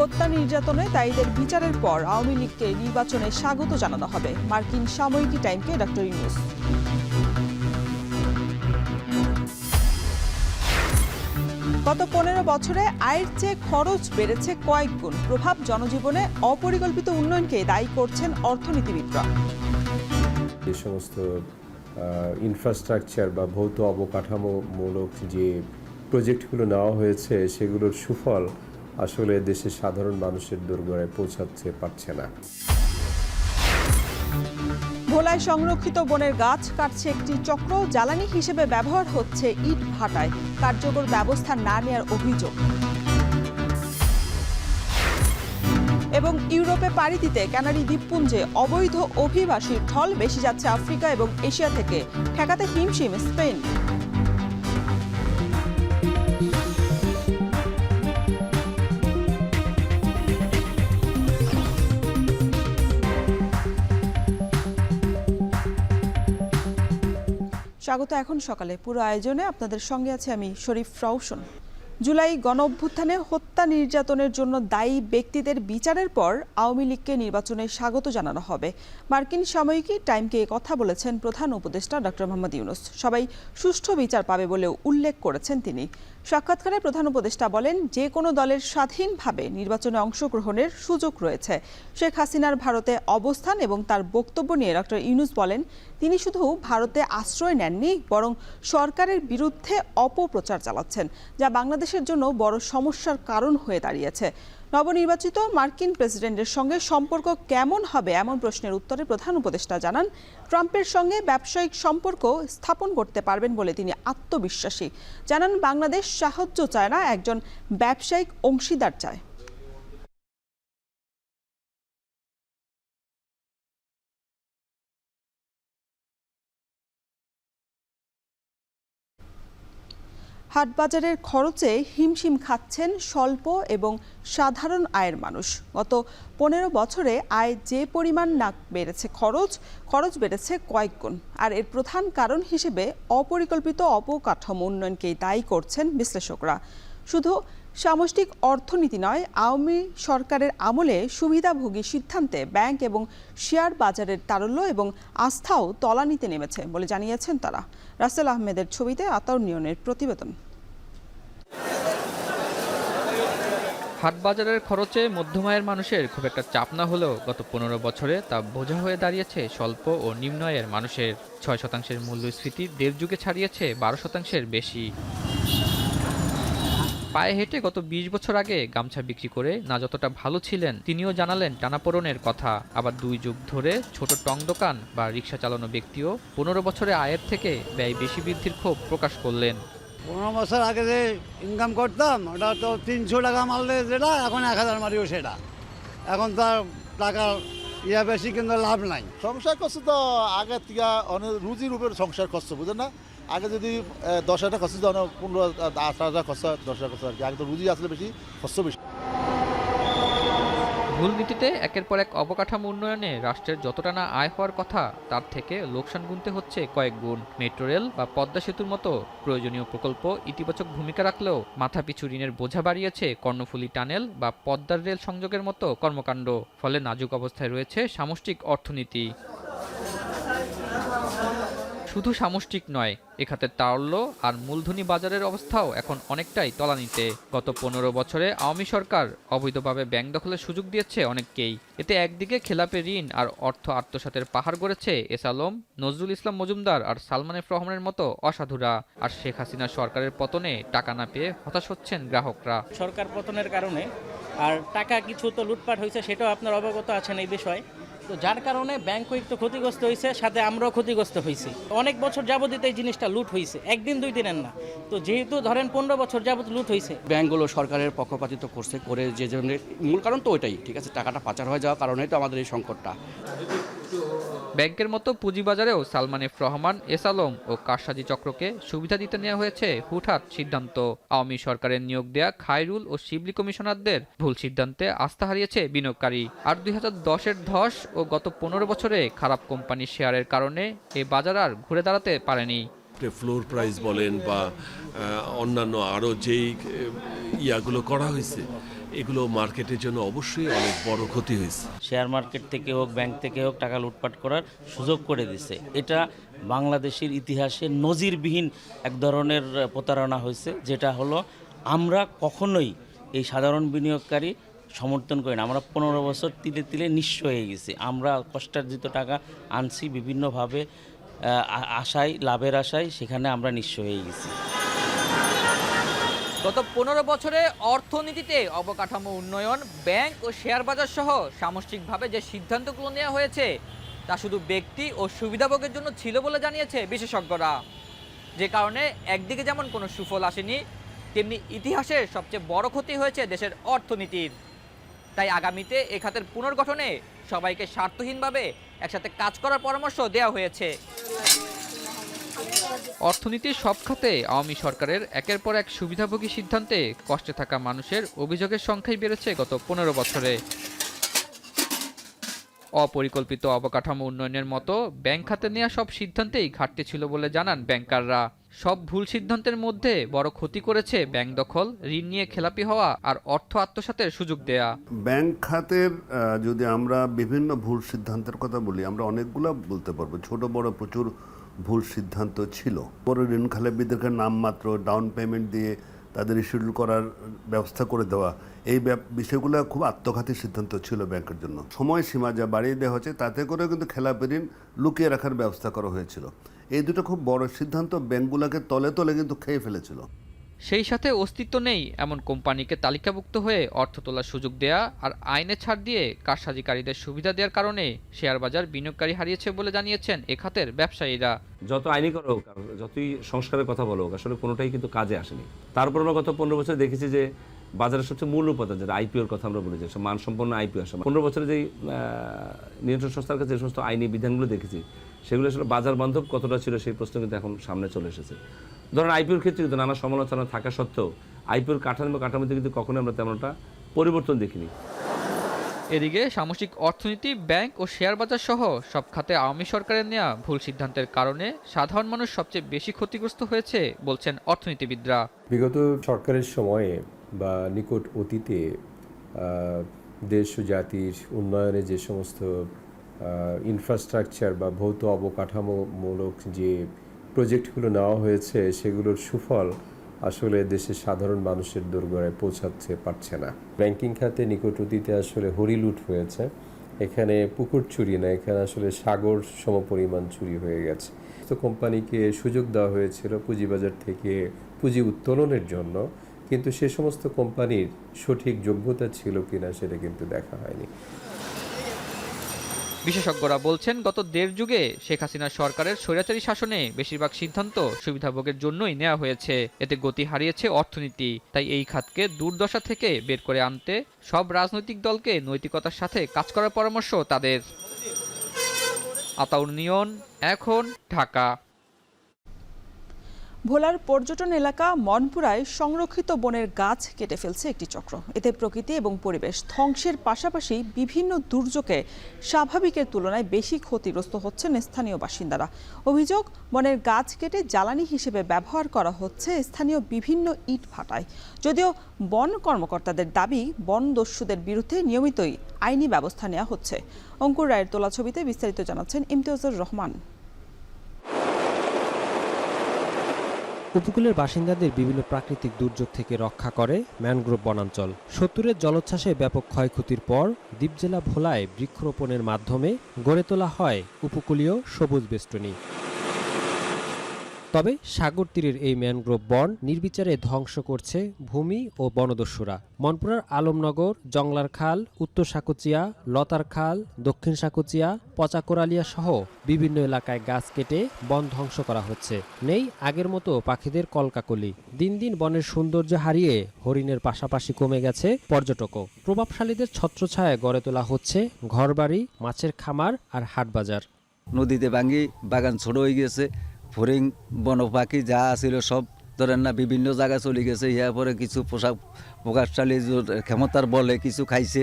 হত্যা নির্যাতনে দায়ীদের বিচারের পর আওয়ামী লীগকে নির্বাচনে স্বাগত জানানো হবে, মার্কিন সাময়িকী টাইমকে ডক্টর ইউনূস। গত ১৫ বছরে আয়ের চেয়ে খরচ বেড়েছে কয়েক গুণ। প্রভাব জনজীবনে অপরিকল্পিত উন্নয়নকে দায়ী করছেন অর্থনীতিবিদরা। যে সমস্ত ইনফ্রাস্ট্রাকচার বা ভৌত অবকাঠামোমূলক যে প্রজেক্টগুলো নেওয়া হয়েছে সেগুলোর সুফল আসলে দেশের সাধারণ মানুষের দোরগোড়ায় পৌঁছাতে পারছে না। ভোলায় সংরক্ষিত বনের গাছ কাটছে একটি চক্র, জ্বালানি হিসেবে ব্যবহার হচ্ছে ইট ভাটায়, কার্যকর ব্যবস্থা না নেওয়ার অভিযোগ। এবং ইউরোপে পাড়ি দিতে ক্যানারি দ্বীপপুঞ্জে অবৈধ অভিবাসীর ঢল বেশি যাচ্ছে আফ্রিকা এবং এশিয়া থেকে, ঠেকাতে হিমশিম স্পেন। স্বাগত এখন সকালে। পুরো আয়োজনে আপনাদের সঙ্গে আছে আমি শরীফ রওশন। জুলাই গণঅভ্যুত্থানে হত্যা নির্যাতনের জন্য দায়ী ব্যক্তিদের বিচারের পর আওয়ামী লীগকে নির্বাচনে স্বাগত জানানো হবে। মার্কিন সাময়িকী টাইমকে কথা বলেছেন প্রধান উপদেষ্টা ডক্টর মোহাম্মদ ইউনূস। সবাই সুষ্ঠু বিচার পাবে বলেও উল্লেখ করেছেন তিনি। সাক্ষাৎকারে প্রধান উপদেষ্টা বলেন, যে কোনো দলের স্বাধীনভাবে নির্বাচনে অংশগ্রহণের সুযোগ রয়েছে। শেখ হাসিনার ভারতে অবস্থান এবং তার বক্তব্য নিয়ে ডক্টর ইউনূস বলেন, তিনি শুধু ভারতে আশ্রয় নেননি, বরং সরকারের বিরুদ্ধে অপপ্রচার চালাচ্ছেন, যা বাংলাদেশের জন্য বড় সমস্যার কারণ হয়ে দাঁড়িয়েছে। নবনির্বাচিত মার্কিন প্রেসিডেন্টের সঙ্গে সম্পর্ক কেমন হবে এমন প্রশ্নের উত্তরে প্রধান উপদেষ্টা জানান, ট্রাম্পের সঙ্গে ব্যবসায়িক সম্পর্ক স্থাপন করতে পারবেন বলে তিনি আত্মবিশ্বাসী। জানান, বাংলাদেশ সাহায্য চায় না, একজন ব্যবসায়িক অংশীদার চায়। হাটবাজারের খরচে হিমশিম খাচ্ছেন স্বল্প এবং সাধারণ আয়ের মানুষ। গত ১৫ বছরে আয় যে পরিমাণ না বেড়েছে, খরচ বেড়েছে কয়েক গুণ। আর এর প্রধান কারণ হিসেবে অপরিকল্পিত অবকাঠামো উন্নয়নকেই দায়ী করছেন বিশ্লেষকরা। শুধু সামষ্টিক অর্থনীতি নয়, আওয়ামী সরকারের আমলে সুবিধাভোগী সিদ্ধান্তে ব্যাংক এবং শেয়ার বাজারের তারল্য এবং আস্থাও তলানিতে নেমেছে বলে জানিয়েছেন তারা। রাসেল আহমেদের ছবিতে আতাউর নিয়নের প্রতিবেদন। হাটবাজারের খরচে মধ্যম আয়ের মানুষের খুব একটা চাপ না হলেও গত ১৫ বছরে তা বোঝা হয়ে দাঁড়িয়েছে স্বল্প ও নিম্ন আয়ের মানুষের। ৬% মূল্যস্ফীতি ১.৫ যুগে ছাড়িয়েছে ১২%-এর বেশি। পায়ে হেঁটে গত ২০ বছর আগে গামছা বিক্রি করে না যতটা ভালো ছিলেন, তিনিও জানালেন টানাপোড়েনের কথা। আবার ২ যুগ ধরে ছোট টং দোকান বা রিক্সা চালানো ব্যক্তিও ১৫ বছরে আয়ের থেকে ব্যয় বেশি বৃদ্ধির ক্ষোভ প্রকাশ করলেন। ১৫ বছর আগে যে ইনকাম করতাম ওটা তো ৩০০ টাকা মারলে যেটা, এখন ১,০০০ মারিও সেটা। এখন তার টাকার বেশি, কিন্তু লাভ নাই। সংসার খরচ তো আগের থেকে অনেক রুজির উপর সংসার খরচ, বুঝেন না? আগে যদি ১০,০০০ টাকা খরচ, ১৫-১৮,০০০ খরচ, ১০,০০০ খরচ আর কি। আগে তো রুজি আসলে বেশি, খরচ বেশি। ভুল নীতিতে একের পর এক অবকাঠামো উন্নয়নে রাষ্ট্রের যতটা না আয় হওয়ার কথা, তার থেকে লোকসান গুনতে হচ্ছে কয়েক গুণ। মেট্রো রেল বা পদ্মা সেতুর মতো প্রয়োজনীয় প্রকল্প ইতিবাচক ভূমিকা রাখলেও মাথাপিছু ঋণের বোঝা বাড়িয়েছে কর্ণফুলী টানেল বা পদ্মার রেল সংযোগের মতো কর্মকাণ্ড। ফলে নাজুক অবস্থায় রয়েছে সামষ্টিক অর্থনীতি। শুধু সামষ্টিক নয়, এ খাতের তারল্য আর মূলধনী বাজারের অবস্থাও এখন অনেকটাই তলানিতে। গত ১৫ বছরে আওয়ামী সরকার অবৈধভাবে ব্যাংক দখলের সুযোগ দিয়েছে অনেককেই। এতে একদিকে খেলাপি ঋণ আর অর্থ আত্মসাতের পাহাড় গড়েছে এস আলম, নজরুল ইসলাম মজুমদার আর সালমান এফ রহমানের মতো অসাধুরা। আর শেখ হাসিনা সরকারের পতনে টাকা না পেয়ে হতাশ হচ্ছেন গ্রাহকরা। সরকার পতনের কারণে আর টাকা কিছু তো লুটপাট হয়েছে, সেটাও আপনার অবগত আছেন এই বিষয়ে। তো যার কারণে ব্যাংকও একটু ক্ষতিগ্রস্ত হয়েছে, সাথে আমরাও ক্ষতিগ্রস্ত হয়েছি। অনেক বছর যাবতীয় এই জিনিসটা লুট হয়েছে, একদিন দুই দিনের না। তো যেহেতু ধরেন ১৫ বছর যাবত লুট হয়েছে, ব্যাংকগুলো সরকারের পক্ষপাতিত্ব করছে, করে যে জন্য মূল কারণ তো ওইটাই, ঠিক আছে, টাকাটা পাচার হয়ে যাওয়ার কারণেই তো আমাদের এই সংকটটা। ব্যাংকের মতো পুঁজিবাজারেও সালমান এফ রহমান, এস আলম ও কারসাজি চক্রকে সুবিধা দিতে নেওয়া হয়েছে হুটহাট সিদ্ধান্ত। আওয়ামী সরকারের নিয়োগ দেয়া খায়রুল ও শিবলি কমিশনারদের ভুল সিদ্ধান্তে আস্থা হারিয়েছে বিনিয়োগকারী। আর ২০১০-এর ধস ও গত ১৫ বছরে খারাপ কোম্পানির শেয়ারের কারণে এ বাজার আর ঘুরে দাঁড়াতে পারেনি। আপনি ফ্লোর প্রাইস বলেন বা অন্যান্য আরও যেই ইয়াগুলো করা হয়েছে, এগুলো মার্কেটের জন্য অবশ্যই অনেক বড় ক্ষতি হয়েছে। শেয়ার মার্কেট থেকে হোক, ব্যাংক থেকে হোক, টাকা লুটপাট করার সুযোগ করে দিছে। এটা বাংলাদেশের ইতিহাসে নজিরবিহীন এক ধরনের প্রতারণা হয়েছে, যেটা হলো আমরা কখনোই এই সাধারণ বিনিয়োগকারী সমর্থন করি না। আমরা 15 বছর তিলে তিলে নিঃস্ব হয়ে গেছি। আমরা কষ্টার্জিত টাকা আনছি বিভিন্নভাবে আশায়, লাভের আশায়, সেখানে আমরা নিঃস্ব হয়ে গেছি। গত 15 বছরে অর্থনীতিতে অবকাঠামো উন্নয়ন, ব্যাংক ও শেয়ার বাজার সহ সামষ্টিকভাবে যে সিদ্ধান্তগুলো নেওয়া হয়েছে তা শুধু ব্যক্তি ও সুবিধাভোগের জন্য ছিল বলে জানিয়েছে বিশেষজ্ঞরা। যে কারণে একদিকে যেমন কোনো সুফল আসেনি, তেমনি ইতিহাসের সবচেয়ে বড় ক্ষতি হয়েছে দেশের অর্থনীতির। তাই আগামীতে এ খাতের পুনর্গঠনে সবাইকে স্বার্থহীনভাবে একসাথে কাজ করার পরামর্শ দেওয়া হয়েছে। অর্থনীতির সব খাতে আওয়ামী সরকারের একের পর এক সুবিধাভোগী সিদ্ধান্তে কষ্টে থাকা মানুষের অভিযোগের সংখ্যাই বেড়েছে গত 15 বছরে। অপরিকল্পিত অবকাঠামো উন্নয়নের মতো ব্যাংক খাতে নেওয়া সব সিদ্ধান্তেই ঘাটতি ছিল বলে জানান ব্যাংকাররা। সব ভুল সিদ্ধান্তের মধ্যে বড় ক্ষতি করেছে ব্যাংক দখল, ঋণ নিয়ে খেলাপি হওয়া আর অর্থ আত্মসাতের সুযোগ দেয়া। ব্যাংক খাতের যদি আমরা বিভিন্ন ভুল সিদ্ধান্তের কথা বলি, আমরা অনেকগুলো বলতে পারবো। ছোট বড় প্রচুর ভুল সিদ্ধান্ত ছিল। বড় ঋণ খেলাপিদেরকে নামমাত্র ডাউন পেমেন্ট দিয়ে তাদের শিডিউল করার ব্যবস্থা করে দেওয়া, এই বিষয়গুলো খুব আত্মঘাতী সিদ্ধান্ত ছিল ব্যাংকের জন্য। সময়সীমা যা বাড়িয়ে দেওয়া হচ্ছে, তাতে করে কিন্তু খেলাপি ঋণ লুকিয়ে রাখার ব্যবস্থা করা হয়েছিল। এই দুটো খুব বড় সিদ্ধান্ত ব্যাংকগুলোকে তলে তলে কিন্তু খেয়ে ফেলেছিল। সেই সাথে অস্তিত্ব নেই এমন কোম্পানিকে তালিকাভুক্ত হয়ে অর্থ তোলার সুযোগ দেয়া আর আইনে ছাড় দিয়ে কারসাজিকারীদের সুবিধা দেওয়ার কারণে শেয়ার বাজার বিনিয়োগকারী হারিয়েছে বলে জানিয়েছেন এ খাতের ব্যবসায়ীরা। যত আইনি করা হোক, যতই সংস্কারের কথা বলো, আসলে কোনোটাই কিন্তু কাজে আসেনি। তারপর আমরা গত 15 বছর দেখেছি যে বাজারের সবচেয়ে মূল উপাদান যেটা আইপিওর কথা আমরা বলি, যে মানসম্পন্ন আইপিও আসে। 15 বছরে যেই নিয়ন্ত্রণ সংস্থার কাছে যে সমস্ত আইনি বিধানগুলো দেখেছি, সেগুলো আসলে বাজার বান্ধব কতটা ছিল সেই প্রশ্ন কিন্তু এখন সামনে চলে এসেছে। ধরেন আইপিওর ক্ষেত্রে কিন্তু নানা সমালোচনা থাকা সত্ত্বেও আইপিওর কাঠামোতে কিন্তু কখনোই আমরা তেমন একটা পরিবর্তন দেখিনি। এদিকে সামষ্টিক অর্থনীতি, ব্যাংক ও শেয়ার বাজার সহ সব খাতে আওয়ামী সরকারের নেওয়া ভুল সিদ্ধান্তের কারণে সাধারণ মানুষ সবচেয়ে বেশি ক্ষতিগ্রস্ত হয়েছে বলছেন অর্থনীতিবিদরা। বিগত সরকারের সময়ে বা নিকট অতীতে দেশ ও জাতির উন্নয়নে যে সমস্ত ইনফ্রাস্ট্রাকচার বা ভৌত অবকাঠামোমূলক যে প্রজেক্টগুলো নেওয়া হয়েছে, সেগুলোর সুফল আসলে দেশের সাধারণ মানুষের দোরগোড়ায় পৌঁছাতে পারছে না। ব্যাংকিং খাতে নিকট অতীতে আসলে হরিলুট হয়েছে। এখানে পুকুর চুরি না, এখানে আসলে সাগর সমপরিমাণ চুরি হয়ে গেছে। তো কোম্পানিকে সুযোগ দেওয়া হয়েছিল পুঁজিবাজার থেকে পুঁজি উত্তোলনের জন্য, কিন্তু সে সমস্ত কোম্পানির সঠিক যোগ্যতা ছিল কিনা সেটা কিন্তু দেখা হয়নি। বিশেষজ্ঞরা বলছেন গত 1.5 যুগে শেখ হাসিনার সরকারের স্বৈরাচারী শাসনে বেশিরভাগ সিদ্ধান্ত সুবিধাভোগের জন্যই নেওয়া হয়েছে। এতে গতি হারিয়েছে অর্থনীতি। তাই এই খাতকে দুর্দশা থেকে বের করে আনতে সব রাজনৈতিক দলকে নৈতিকতার সাথে কাজ করার পরামর্শ তাদের। আতাউর নিয়ন, এখন, ঢাকা। ভোলার পর্যটন এলাকা মনপুরায় সংরক্ষিত বনের গাছ কেটে ফেলছে একটি চক্র। এতে প্রকৃতি এবং পরিবেশ ধ্বংসের পাশাপাশি বিভিন্ন দুর্যোগে স্বাভাবিকের তুলনায় বেশি ক্ষতিগ্রস্ত হচ্ছেন স্থানীয় বাসিন্দারা। অভিযোগ, বনের গাছ কেটে জ্বালানি হিসেবে ব্যবহার করা হচ্ছে স্থানীয় বিভিন্ন ইট ভাটায়। যদিও বন কর্মকর্তাদের দাবি, বন দস্যুদের বিরুদ্ধে নিয়মিতই আইনি ব্যবস্থা নেওয়া হচ্ছে। অঙ্কুর রায়ের তোলা ছবিতে বিস্তারিত জানাচ্ছেন ইমতিয়াজুর রহমান। উপকূলের বাসিন্দাদের বিভিন্ন প্রাকৃতিক দুর্যোগ থেকে রক্ষা করে ম্যানগ্রোভ বনাঞ্চল। 70-এর জলোচ্ছ্বাসে ব্যাপক ক্ষয়ক্ষতির পর দ্বীপ জেলা ভোলায় বৃক্ষরোপণের মাধ্যমে গড়ে তোলা হয় উপকূলীয় সবুজ বেষ্টনী। তবে সাগর তীরের এই ম্যানগ্রোভ বন নির্বিচারে ধ্বংস করছে ভূমি ও বনদস্যুরা। মনপুরার আলমনগর, জংলার খাল, উত্তর সাকুচিয়া, লতার খাল, দক্ষিণ সাকুচিয়া, পচাকোরালিয়া সহ বিভিন্ন এলাকায় গাছ কেটে বন ধ্বংস করা হচ্ছে। নেই আগের মতো পাখিদের কলকাকলি। দিন দিন বনের সৌন্দর্য হারিয়ে হরিণের পাশাপাশি কমে গেছে পর্যটকও। প্রভাবশালীদের ছত্রছায়ায় গড়ে তোলা হচ্ছে ঘরবাড়ি, মাছের খামার আর হাটবাজার। নদীতে ভাঙ্গি বাগান ছোট হয়ে গেছে, ফড়িং বন পাখি যা ছিল সব ধরেন না বিভিন্ন জায়গায় চলে গেছে, পরে কিছু পোশাক প্রকাশশালী ক্ষমতার বলে কিছু খাইছে,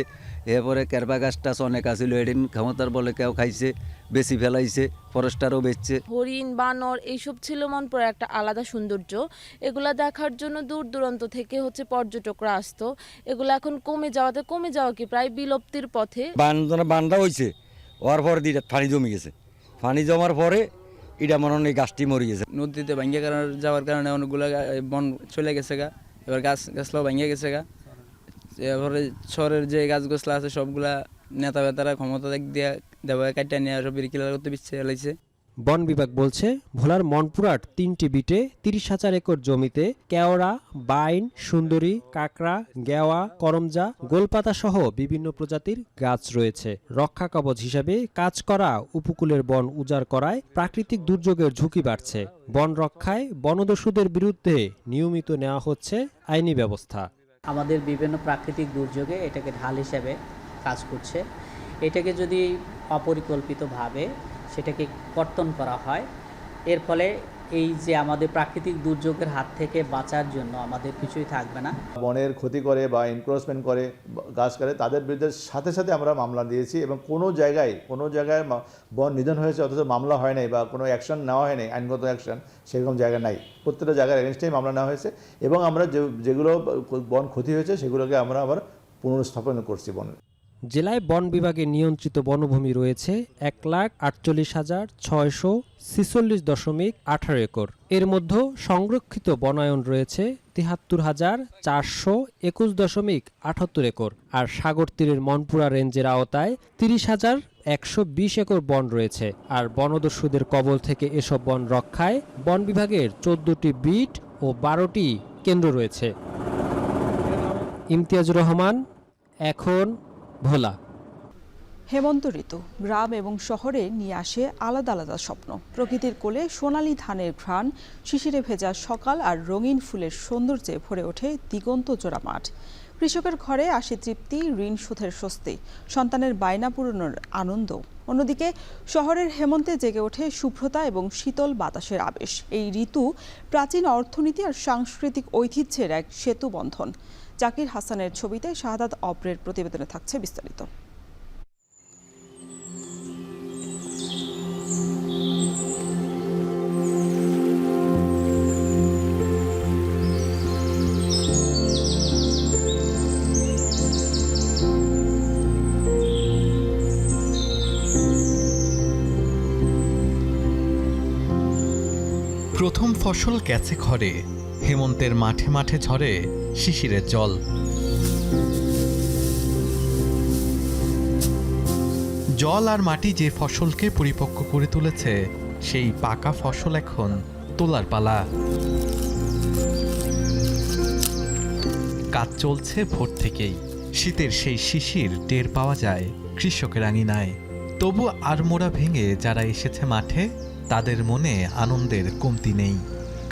এরপরে কেরবা গাছ টাছ অনেক আছিল, এদিন ক্ষমতার বলে কেউ খাইছে, বেশি ফেলাইছে, ফরেস্টারও বেচছে। হরিণ, বানর এইসব ছিল মনপুরার একটা আলাদা সৌন্দর্য। এগুলা দেখার জন্য দূর দূরান্ত থেকে পর্যটকরা আসতো। এগুলো এখন কমে যাওয়া কি প্রায় বিলুপ্তির পথে। বান্দা হয়েছে, ওর পরে দিটা পানি জমে গেছে, পানি জমার পরে এটা মনে হয় গাছটি মরে গেছে। নদীতে ভাঙ্গে যাওয়ার কারণে অনেকগুলো বন চলে গেছে গা, এবার গাছগুলো ভাঙ্গে গেছে গা। এরপরে শহরের যে গাছগুলা আছে সবগুলা নেতা বেতারা ক্ষমতা দিয়ে দেওয়া কাটিয়ে নিয়ে সব বিক্রি করতে বিচ্ছে ফেলাইছে। বন বিভাগ বলছে ভোলার মনপুরার 3টি বিটে 30,000 একর জমিতে কেওড়া, বাইন, সুন্দরী, কাকড়া, গেওয়া, করমজা, গোলপাতা সহ বিভিন্ন প্রজাতির গাছ রয়েছে। রক্ষা কবচ হিসেবে কাজ করা উপকূলের বন উজাড় করায় প্রাকৃতিক দুর্যোগের ঝুঁকি বাড়ছে। বন রক্ষায় বনদস্যুদের বিরুদ্ধে নিয়মিত নেওয়া হচ্ছে আইনি ব্যবস্থা। আমাদের বিভিন্ন প্রাকৃতিক দুর্যোগে এটাকে ঢাল হিসেবে কাজ করছে। এটাকে যদি অপরিকল্পিতভাবে সেটাকে কর্তন করা হয়, এর ফলে এই যে আমাদের প্রাকৃতিক দুর্যোগের হাত থেকে বাঁচার জন্য আমাদের কিছুই থাকবে না। বনের ক্ষতি করে বা এনক্রোচমেন্ট করে গাছ কাটে তাদের বিরুদ্ধে সাথে সাথে আমরা মামলা দিয়েছি, এবং কোনো জায়গায় বন নিধন হয়েছে অথচ মামলা হয় নাই বা কোনো অ্যাকশন নেওয়া হয় নাই, আইনগত অ্যাকশন সেরকম জায়গা নাই। প্রত্যেকটা জায়গার এগেনস্টেই মামলা নেওয়া হয়েছে, এবং আমরা যেগুলো বন ক্ষতি হয়েছে সেগুলোকে আমরা আবার পুনর্স্থাপন করছি বনের। জেলায় বন বিভাগের নিয়ন্ত্রিত বনভূমি রয়েছে 1,48,646.18 একর। এর মধ্যে সংরক্ষিত বনায়ন রয়েছে 73,421.78 একর। আর সাগর তীরের মনপুরা রেঞ্জের আওতায় 30,120 একর বন রয়েছে। আর বনদস্যুদের কবল থেকে এসব বন রক্ষায় বন বিভাগের 14টি বিট ও 12টি কেন্দ্র রয়েছে। ইমতিয়াজুর রহমান, এখন ভোলা। হেমন্ত ঋতু গ্রাম এবং শহরে নিয়ে আসে আলাদা আলাদা স্বপ্ন। প্রকৃতির কোলে সোনালী ধানের ঘ্রাণ, শিশিরে ভেজা সকাল আর রঙিন ফুলের সৌন্দর্যে ভরে ওঠে দিগন্ত জোড়া মাঠ। কৃষকের ঘরে আসে তৃপ্তি, ঋণ শোধের স্বস্তি, সন্তানের বায়না পূরণের আনন্দ। অন্যদিকে শহরের হেমন্তে জেগে ওঠে শুভ্রতা এবং শীতল বাতাসের আবেশ। এই ঋতু প্রাচীন অর্থনীতি আর সাংস্কৃতিক ঐতিহ্যের এক সেতু বন্ধন। জাকির হাসানের ছবিতে শাহাদাত অব্রের প্রতিবেদনে থাকছে বিস্তারিত। প্রথম ফসল গেছে ঘরে, হেমন্তের মাঠে মাঠে ঝরে শিশিরের জল। জল আর মাটি যে ফসলকে পরিপক্ক করে তুলেছে, সেই পাকা ফসল এখন তোলার পালা। কাজ চলছে ভোর থেকেই। শীতের সেই শিশির টের পাওয়া যায় কৃষকের আঙিনায়। তবু আড়মোড়া ভেঙে যারা এসেছে মাঠে, তাদের মনে আনন্দের কমতি নেই।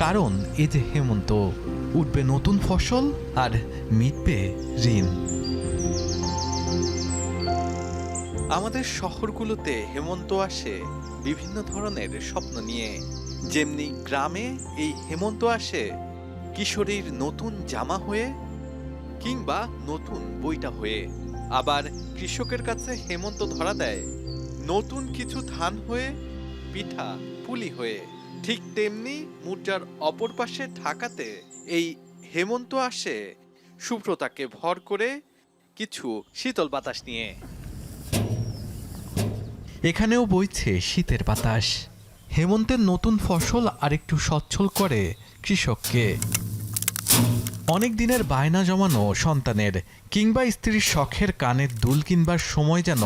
কারণ এ যে হেমন্ত, উঠবে নতুন ফসল আর মিটবে ঋণ। আমাদের শহরগুলোতে হেমন্ত আসে বিভিন্ন ধরনের স্বপ্ন নিয়ে। যেমনি গ্রামে এই হেমন্ত আসে কিশোরীর নতুন জামা হয়ে, কিংবা নতুন বইটা হয়ে। আবার কৃষকের কাছে হেমন্ত ধরা দেয় নতুন কিছু ধান হয়ে, পিঠা পুলি হয়ে। ঠিক তেমনি মুদ্রার অপর পাশে ঢাকাতে এই হেমন্ত আসে শুভ্রতাকে ভর করে, কিছু শীতল বাতাস নিয়ে। এখানেও বইছে শীতের বাতাস। হেমন্তের নতুন ফসল আরেকটু সচ্ছল করে কৃষককে। অনেক দিনের বায়না জমানো সন্তানের কিংবা স্ত্রীর শখের কানের দুল কিনবার সময় যেন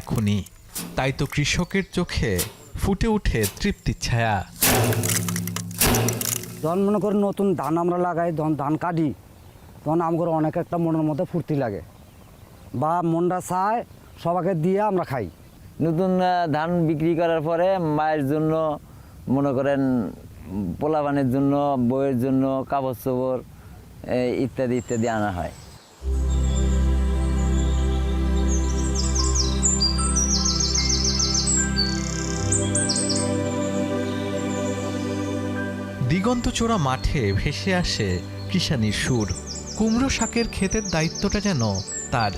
এখনই। তাই তো কৃষকের চোখে ফুটে উঠে তৃপ্তির ছায়া। যখন মনে করি নতুন ধান আমরা লাগাই, যখন ধান কাটি, তখন আমাদের অনেক একটা মনের মধ্যে ফুর্তি লাগে, বা মনটা চায় সবাইকে দিয়ে আমরা খাই। নতুন ধান বিক্রি করার পরে মায়ের জন্য, মনে করেন পোলাপানের জন্য, বইয়ের জন্য কাপড় চোপড় ইত্যাদি ইত্যাদি আনা হয়। দিগন্তচোরা মাঠে ভেসে আসে কিষানির সুর। কুমড়ো শাকের ক্ষেতের দায়িত্বটা যেন তার।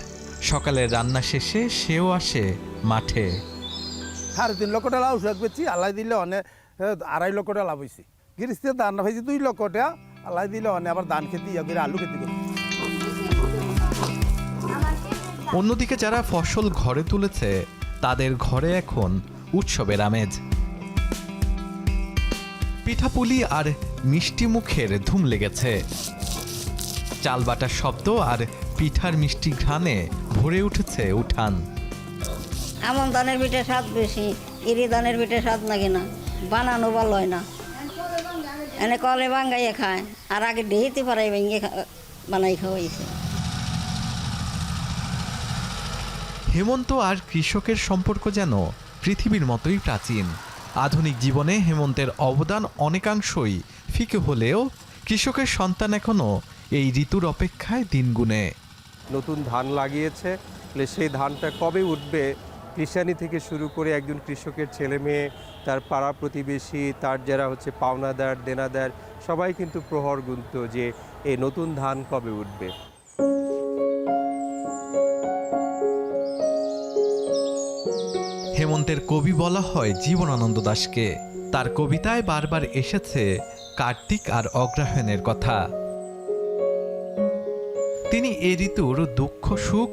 সকালের রান্না শেষে সেও আসে মাঠে। 3.5 লক্ষ টাকা লাউ শাক বেচি, আল্লাহ দিলে অনেক 2.5 লক্ষ টাকা লাভ হয়েছে। গৃহস্থের ধান পাইছি 2 লক্ষ টাকা, আল্লাহ দিলে অনেক আবার ধান খেতে করে আলু খেতে করছি। অন্যদিকে যারা ফসল ঘরে তুলেছে তাদের ঘরে এখন উৎসবের আমেজ। পিঠাপুলি আর মিষ্টি মুখের ধুম লেগেছে। চাল বাটার শব্দ আর পিঠার মিষ্টি ঘ্রাণে ভরে উঠেছে উঠান। আমন ধানের পিঠে স্বাদ বেশি, ইরি ধানের পিঠে স্বাদ লাগে না, বানানো ভালো হয় না। এনে কলে বাঙ্গাইয়ে খায়, আর আগে ঢেইতে পারাই ভেঙে বানাই খাওয়াইছে। হেমন্ত আর কৃষকের সম্পর্ক যেন পৃথিবীর মতোই প্রাচীন। আধুনিক জীবনে হেমন্তের অবদান অনেকাংশই ফিকে হলেও কৃষকের সন্তান এখনও এই ঋতুর অপেক্ষায় দিন গুনে। নতুন ধান লাগিয়েছে, সেই ধানটা কবে উঠবে, কৃষানি থেকে শুরু করে একজন কৃষকের ছেলে মেয়ে, তার পাড়া প্রতিবেশী, তার যারা হচ্ছে পাওনাদার দেনাদার, সবাই কিন্তু প্রহর গুনত যে এই নতুন ধান কবে উঠবে। হেমন্তের কবি বলা হয় জীবনানন্দ দাশকে। তার কবিতায় বারবার এসেছে কার্তিক আর অগ্রহায়ণের কথা। তিনি এ ঋতুর দুঃখ সুখ,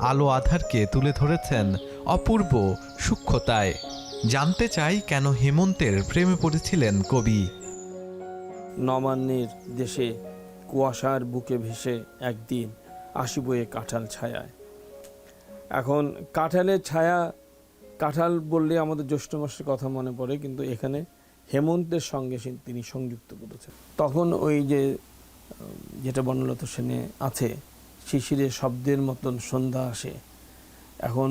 আলো আধারকে তুলে ধরেছেন অপূর্ব সূক্ষ্মতায়। জানতে চাই কেন হেমন্তের প্রেমে পড়েছিলেন কবি। নবান্নের দেশে কুয়াশার বুকে ভেসে একদিন আসিব এ কাঁঠাল ছায়ায়। এখন কাঁঠালের ছায়া, কাঁঠাল বললে আমাদের জ্যৈষ্ঠ মাসের কথা মনে পড়ে, কিন্তু এখানে হেমন্তের সঙ্গে তিনি সংযুক্ত করেছেন। তখন ওই যেটা বনলতা সেনে আছে, শিশিরের শব্দের মতন সন্ধ্যা আসে। এখন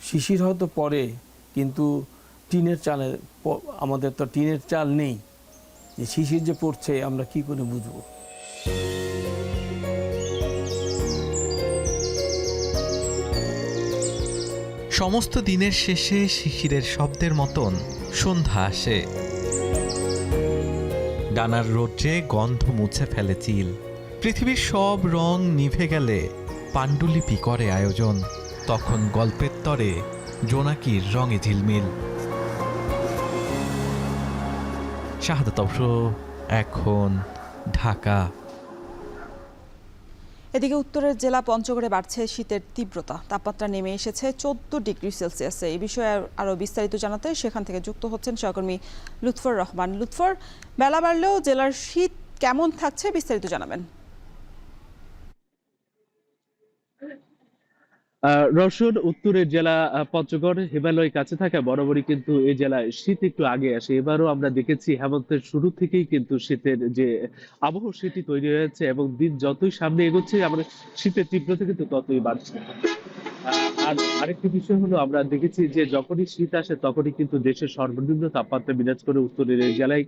শিশির হয়তো পরে, কিন্তু টিনের চালে আমাদের তো টিনের চাল নেই, যে শিশির যে পড়ছে আমরা কি করে বুঝবো। সমস্ত দিনের শেষে শিশিরের শব্দের মতন সন্ধ্যা আসে। ডানার রৌদ্রে গন্ধ মুছে ফেলে চিল। পৃথিবীর সব রং নিভে গেলে পাণ্ডুলিপি করে আয়োজন। তখন গল্পের তরে জোনাকির রঙে ঝিলমিল। শাহাদাত আফরোজ, এখন, ঢাকা। এদিকে উত্তরের জেলা পঞ্চগড়ে বাড়ছে শীতের তীব্রতা। তাপমাত্রা নেমে এসেছে 14 ডিগ্রি সেলসিয়াসে। এই বিষয়ে আরও বিস্তারিত জানাতে সেখান থেকে যুক্ত হচ্ছেন সহকর্মী লুৎফর রহমান। লুৎফর, বেলা বাড়লেও জেলার শীত কেমন থাকছে বিস্তারিত জানাবেন। রওশন, উত্তরের জেলা পঞ্চগড় হিমালয়ের কাছে থাকা বরাবরই কিন্তু এই জেলায় শীত একটু আগে আসে। এবারও আমরা দেখেছি হেমন্তের শুরু থেকেই কিন্তু শীতের যে আবহাওয়া সেটি তৈরি হয়েছে, এবং দিন যতই সামনে এগোচ্ছে আমাদের শীতের তীব্রতা কিন্তু ততই বাড়ছে। আর আরেকটি বিষয় হলো, আমরা দেখেছি যে যখনই শীত আসে তখনই কিন্তু দেশের সর্বনিম্ন তাপমাত্রা বিরাজ করে উত্তরের এই জেলায়।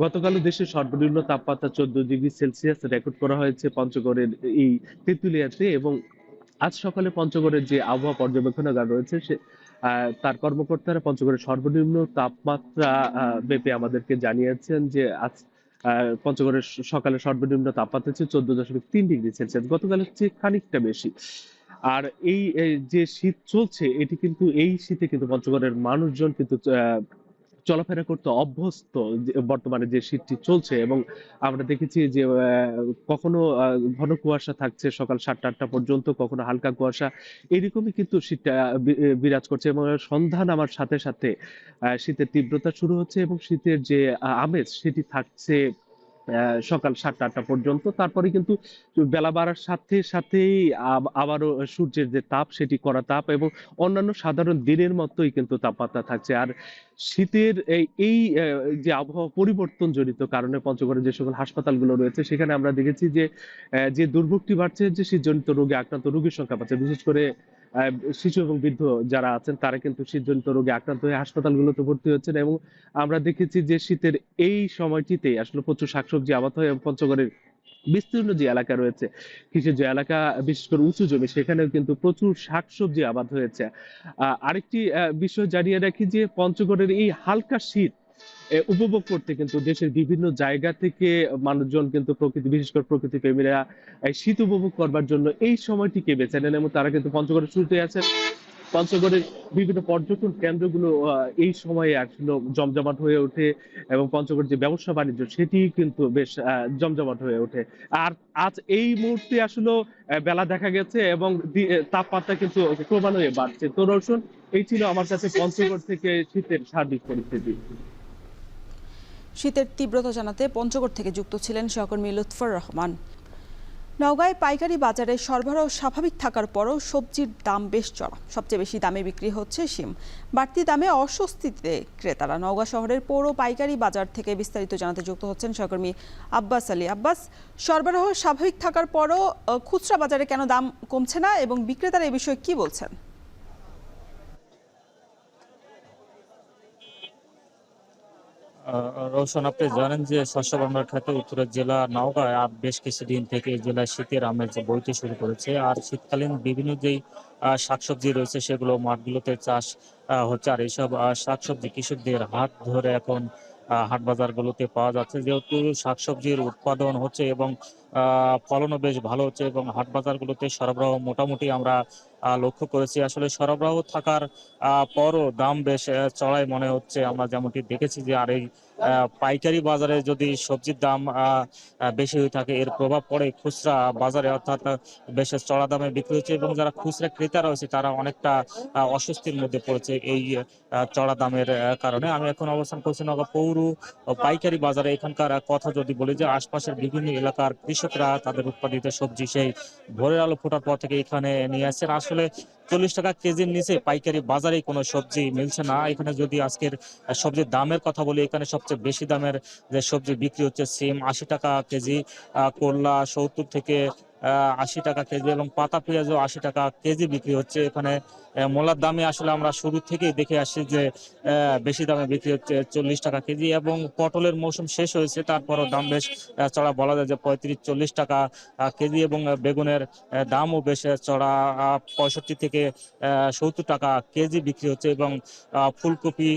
গতকালও দেশের সর্বনিম্ন তাপমাত্রা 14 ডিগ্রি সেলসিয়াস রেকর্ড করা হয়েছে পঞ্চগড়ের এই তেঁতুলিয়াতে। এবং আজ সকালে পঞ্চগড়ের যে আবহাওয়া পর্যবেক্ষণাগার রয়েছে তার কর্মকর্তারা পঞ্চগড়ের সর্বনিম্ন তাপমাত্রা মেপে আমাদেরকে জানিয়েছেন যে আজ পঞ্চগড়ের সকালে সর্বনিম্ন তাপমাত্রা ছিল 14.3 ডিগ্রি সেলসিয়াস, গতকালের চেয়ে খানিকটা বেশি। আর এই যে শীত চলছে, এটি কিন্তু এই শীতে কিন্তু পঞ্চগড়ের মানুষজন কিন্তু চলাফেরা করতে অভ্যস্ত বর্তমানে যে শীতটি চলছে। এবং আমরা দেখেছি যে কখনো ঘন কুয়াশা থাকছে সকাল 7টা-8টা পর্যন্ত, কখনো হালকা কুয়াশা, এরকমই কিন্তু শীতটা বিরাজ করছে। এবং সন্ধ্যা নামার সাথে সাথে শীতের তীব্রতা শুরু হচ্ছে, এবং শীতের যে আমেজ সেটি থাকছে সকাল 7টা-8টা পর্যন্ত। তারপরে কিন্তু বেলা বাড়ার সাথে সাথেই আবারও সূর্যের যে তাপ, সেটি কড়া তাপ, এবং অন্যান্য সাধারণ দিনের মতোই কিন্তু তাপমাত্রা থাকছে। আর শীতের এই যে আবহাওয়া পরিবর্তন জনিত কারণে পঞ্চগড়ে যে সকল হাসপাতালগুলো রয়েছে সেখানে আমরা দেখেছি যে দুর্ভোগটি বাড়ছে, যে শীতজনিত রোগে আক্রান্ত রোগীর সংখ্যা বাড়ছে। বিশেষ করে শিশু এবং বৃদ্ধ যারা আছেন তারা কিন্তু শীতজনিত রোগে আক্রান্ত হয়ে হাসপাতালগুলোতে ভর্তি হচ্ছেন। এবং আমরা দেখেছি যে শীতের এই সময়টিতে আসলে প্রচুর শাকসবজি আবাদ হয়, এবং পঞ্চগড়ের বিস্তীর্ণ যে এলাকা রয়েছে, কৃষি যে এলাকা, বিশেষ করে উঁচু জমি, সেখানেও কিন্তু প্রচুর শাকসবজি আবাদ হয়েছে। আরেকটি বিষয় জানিয়ে রাখি যে পঞ্চগড়ের এই হালকা শীত উপভোগ করতে কিন্তু দেশের বিভিন্ন জায়গা থেকে মানুষজন কিন্তু প্রকৃতি, বিশেষ করে প্রকৃতি প্রেমীরা শীত উপভোগ করবার জন্য এই সময়টিকে বেছে নেন এবং তারা কিন্তু পঞ্চগড়ের শুরুতে আছেন। পঞ্চগড়ের বিভিন্ন পর্যটন কেন্দ্রগুলো এই সময়ে আসলে জমজমাট হয়ে ওঠে এবং পঞ্চগড় যে ব্যবসা বাণিজ্য সেটি কিন্তু বেশ জমজমাট হয়ে ওঠে। আর আজ এই মুহূর্তে আসলে বেলা দেখা গেছে এবং তাপমাত্রা কিন্তু ক্রমান্বয়ে বাড়ছে। তো রওশন, এই ছিল আমার কাছে পঞ্চগড় থেকে শীতের সার্বিক পরিস্থিতি। শীতের তীব্রতা জানাতে পঞ্চগড় থেকে যুক্ত ছিলেন সহকর্মী লুৎফর রহমান। নওগাঁয় পাইকারি বাজারে সরবরাহ স্বাভাবিক থাকার পরও সবজির দাম বেশ চড়া। সবচেয়ে বেশি দামে বিক্রি হচ্ছে শিম। বাড়তি দামে অস্বস্তিতে ক্রেতারা। নওগাঁ শহরের পৌর পাইকারি বাজার থেকে বিস্তারিত জানাতে যুক্ত হচ্ছেন সহকর্মী আব্বাস আলী। আব্বাস, সরবরাহ স্বাভাবিক থাকার পরও খুচরা বাজারে কেন দাম কমছে না এবং বিক্রেতারা এই বিষয়ে কি বলছেন? রওশন, আপনি জানেন যে শস্য ভাণ্ডার খাতে উত্তরের জেলা নওগাঁ বেশ কিছুদিন থেকে জেলায় শীতের আমেজ বইতে শুরু করেছে। আর শীতকালীন বিভিন্ন যেই শাকসবজি রয়েছে সেগুলো মাঠগুলোতে চাষ হচ্ছে। আর এইসব শাকসবজি কৃষকদের হাত ধরে এখন হাট বাজারগুলোতে পাওয়া যাচ্ছে। যেহেতু শাকসবজির উৎপাদন হচ্ছে এবং ফলনও বেশ ভালো হচ্ছে এবং হাট বাজারগুলোতে সরবরাহ মোটামুটি আমরা লক্ষ্য করেছি। আসলে সরবরাহ থাকার পরও দাম বেশ চড়াই মনে হচ্ছে। আমরা যেমনটি দেখেছি যে আর এই পাইকারি বাজারে যদি সবজির দাম বেশি হয়ে থাকে এর প্রভাব পড়ে খুচরা বাজারে, অর্থাৎ বেশ চড়া দামে বিক্রি হচ্ছে এবং যারা খুচরা ক্রেতা রয়েছে তারা অনেকটা অস্বস্তির মধ্যে পড়েছে এই চড়া দামের কারণে। আমি এখন অবস্থান করছি নওগাঁ পৌর পাইকারি বাজারে। এখানকার কথা যদি বলি যে আশপাশের বিভিন্ন এলাকার কৃষকরা তাদের উৎপাদিত সবজি সেই ভোরের আলো ফোটার পর থেকে এখানে নিয়ে আসছেন। আসলে 40 টাকা কেজির নিচে পাইকারি বাজারে কোনো সবজি মিলছে না। এখানে যদি আজকের সবজির দামের কথা বলি, এখানে সবচেয়ে বেশি দামের যে সবজি বিক্রি হচ্ছে সিম 80 টাকা কেজি, করলা 70 থেকে 80 টাকা কেজি এবং পাতা পেঁয়াজও 80 টাকা কেজি বিক্রি হচ্ছে। এখানে মূলার দামে আসলে আমরা শুরু থেকেই দেখে আসছি যে বেশি দামে বিক্রি হচ্ছে 40 টাকা কেজি এবং পটলের মৌসুম শেষ হয়েছে তারপরও দাম বেশ চড়া, বলা যায় যে 35-40 টাকা কেজি এবং বেগুনের দামও বেশ চড়া, 65 থেকে 70 টাকা কেজি বিক্রি হচ্ছে এবং ফুলকপি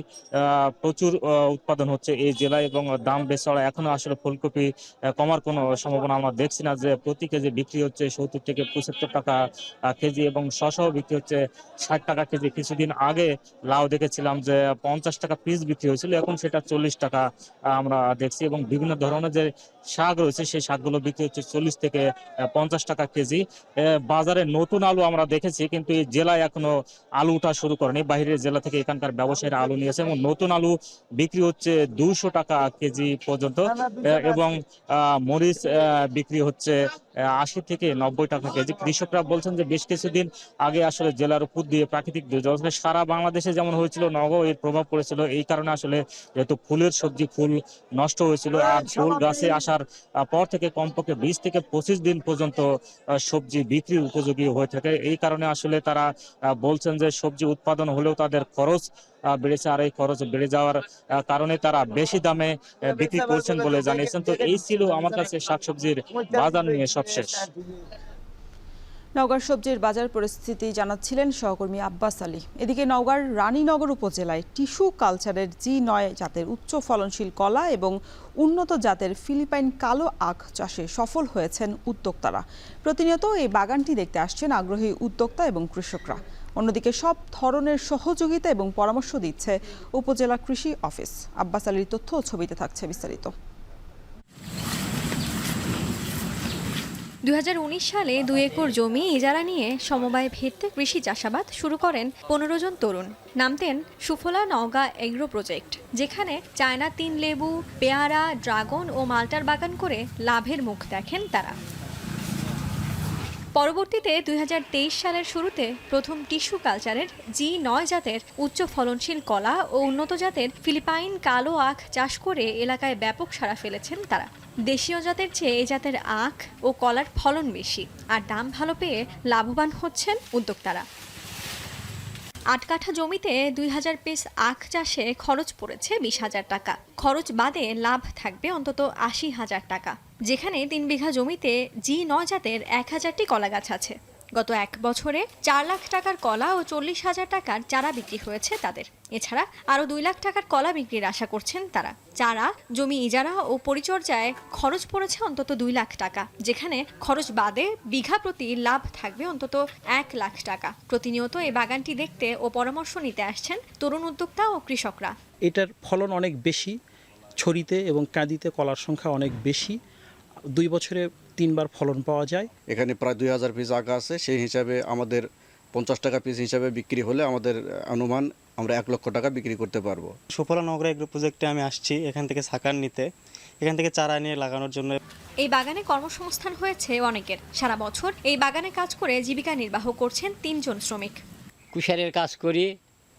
প্রচুর উৎপাদন হচ্ছে এই জেলায় এবং দাম বেশ চড়া। এখনো আসলে ফুলকপি কমার কোনো সম্ভাবনা আমরা দেখছি না, যে প্রতি কেজি বিক্রি হচ্ছে 70 থেকে 75 টাকা কেজি এবং শসাও বিক্রি হচ্ছে 60 টাকা কেজি। কিছুদিন আগে লাউ দেখেছিলাম যে 50 টাকা পিস বিক্রি হয়েছিল, এখন সেটা 40 টাকা আমরা দেখছি এবং বিভিন্ন ধরনের যে শাক রয়েছে সেই শাকগুলো বিক্রি হচ্ছে 40 থেকে 50 টাকা কেজি। বাজারে নতুন আলু আমরা দেখেছি কিন্তু এই জেলায় এখনো আলু উঠা শুরু করেনি। বাইরের জেলা থেকে এখানকার ব্যবসায়ীরা আলু নিয়েছে এবং নতুন আলু বিক্রি হচ্ছে 200 টাকা কেজি পর্যন্ত এবং মরিচ বিক্রি হচ্ছে 80 থেকে 90 টাকা কেজি। কৃষকরা বলছেন যে বেশ কিছুদিন আগে আসলে জেলার উপর দিয়ে প্রাকৃতিক দুর্যোগ সারা বাংলাদেশে যেমন হয়েছিল, নওগাঁও এর প্রভাব পড়েছিল। এই কারণে আসলে যেহেতু ফুলের সবজি ফুল নষ্ট হয়েছিল আর ফুল গাছে আসার পর থেকে কমপক্ষে 20 থেকে 25 দিন পর্যন্ত সবজি বিক্রির উপযোগী হয়ে থাকে। এই কারণে আসলে তারা বলছেন যে সবজি উৎপাদন হলেও তাদের খরচ বেড়েছে আর এই খরচ বেড়ে যাওয়ার কারণে তারা বেশি দামে বিক্রি করছেন বলে জানিয়েছেন। তো এই ছিল আমার কাছে শাকসবজির বাজার নিয়ে সবশেষ। নওগাঁর সবজির বাজার পরিস্থিতি জানাচ্ছিলেন সহকর্মী আব্বাস আলী। এদিকে নওগাঁর রানীনগর উপজেলায় টিস্যু কালচারের G9 জাতের উচ্চ ফলনশীল কলা এবং উন্নত জাতের ফিলিপাইন কালো আখ চাষে সফল হয়েছেন উদ্যোক্তারা। প্রতিনিয়ত এই বাগানটি দেখতে আসছেন আগ্রহী উদ্যোক্তা এবং কৃষকরা। অন্যদিকে সব ধরনের সহযোগিতা এবং পরামর্শ দিচ্ছে উপজেলা কৃষি অফিস। আব্বাস আলীর তথ্য ও ছবিতে থাকছে বিস্তারিত। 2019 সালে 2 একর জমি ইজারা নিয়ে সমবায় ভিত্তিতে কৃষি চাষাবাদ শুরু করেন 15 জন তরুণ। নামতেন সুফলা নওগাঁ এগ্রো প্রজেক্ট, যেখানে চায়না 3 লেবু, পেয়ারা, ড্রাগন ও মাল্টার বাগান করে লাভের মুখ দেখেন তারা। পরবর্তীতে 2023 সালের শুরুতে প্রথম টিস্যু কালচারের G9 জাতের উচ্চ ফলনশীল কলা ও উন্নত জাতের ফিলিপাইন কালো আখ চাষ করে এলাকায় ব্যাপক সাড়া ফেলেছেন তারা। দেশীয় জাতের চেয়ে এই জাতের আখ ও কলার ফলন বেশি আর দাম ভালো পেয়ে লাভবান হচ্ছেন উদ্যোক্তারা। 8 কাঠা জমিতে 2000 পিস আখ চাষে খরচ পড়েছে 20,000 টাকা। খরচ বাদে লাভ থাকবে অন্তত 80,000 টাকা। যেখানে 3 বিঘা জমিতে G9 জাতের 1000টি কলা গাছ আছে। গত 1 বছরে 4 লাখ টাকার কলা ও 40,000 টাকার চারা বিক্রি হয়েছে তাদের। এছাড়া আরও 2 লাখ টাকার কলা বিক্রির আশা করছেন তারা। চারা, জমি ইজারা ও পরিচর্যায় খরচ পড়েছে অন্তত 2 লাখ টাকা, যেখানে খরচ বাদে বিঘা প্রতি লাভ থাকবে অন্তত 1 লাখ টাকা। প্রতিনিয়ত এই বাগানটি দেখতে ও পরামর্শ নিতে আসছেন তরুণ উদ্যোক্তা ও কৃষকরা। এটার ফলন অনেক বেশি, ছড়িতে এবং কাঁদিতে কলার সংখ্যা অনেক বেশি। 2 বছরে 3 বার ফলন পাওয়া যায়। এখানে প্রায় 2000 পিস আঁকা আছে, সেই হিসাবে আমাদের 50 টাকা পিস হিসাবে বিক্রি হলে আমাদের অনুমান আমরা 1 লক্ষ টাকা বিক্রি করতে পারবো। সুফলা নগর এগ্রো প্রজেক্টে আমি আসছি এখান থেকে সাকার নিতে, এখান থেকে চারা নিয়ে লাগানোর জন্য। এই বাগানে কর্মসংস্থান হয়েছে অনেকের। সারা বছর এই বাগানে কাজ করে জীবিকা নির্বাহ করছেন 3 জন শ্রমিক। কুশারের কাজ করি,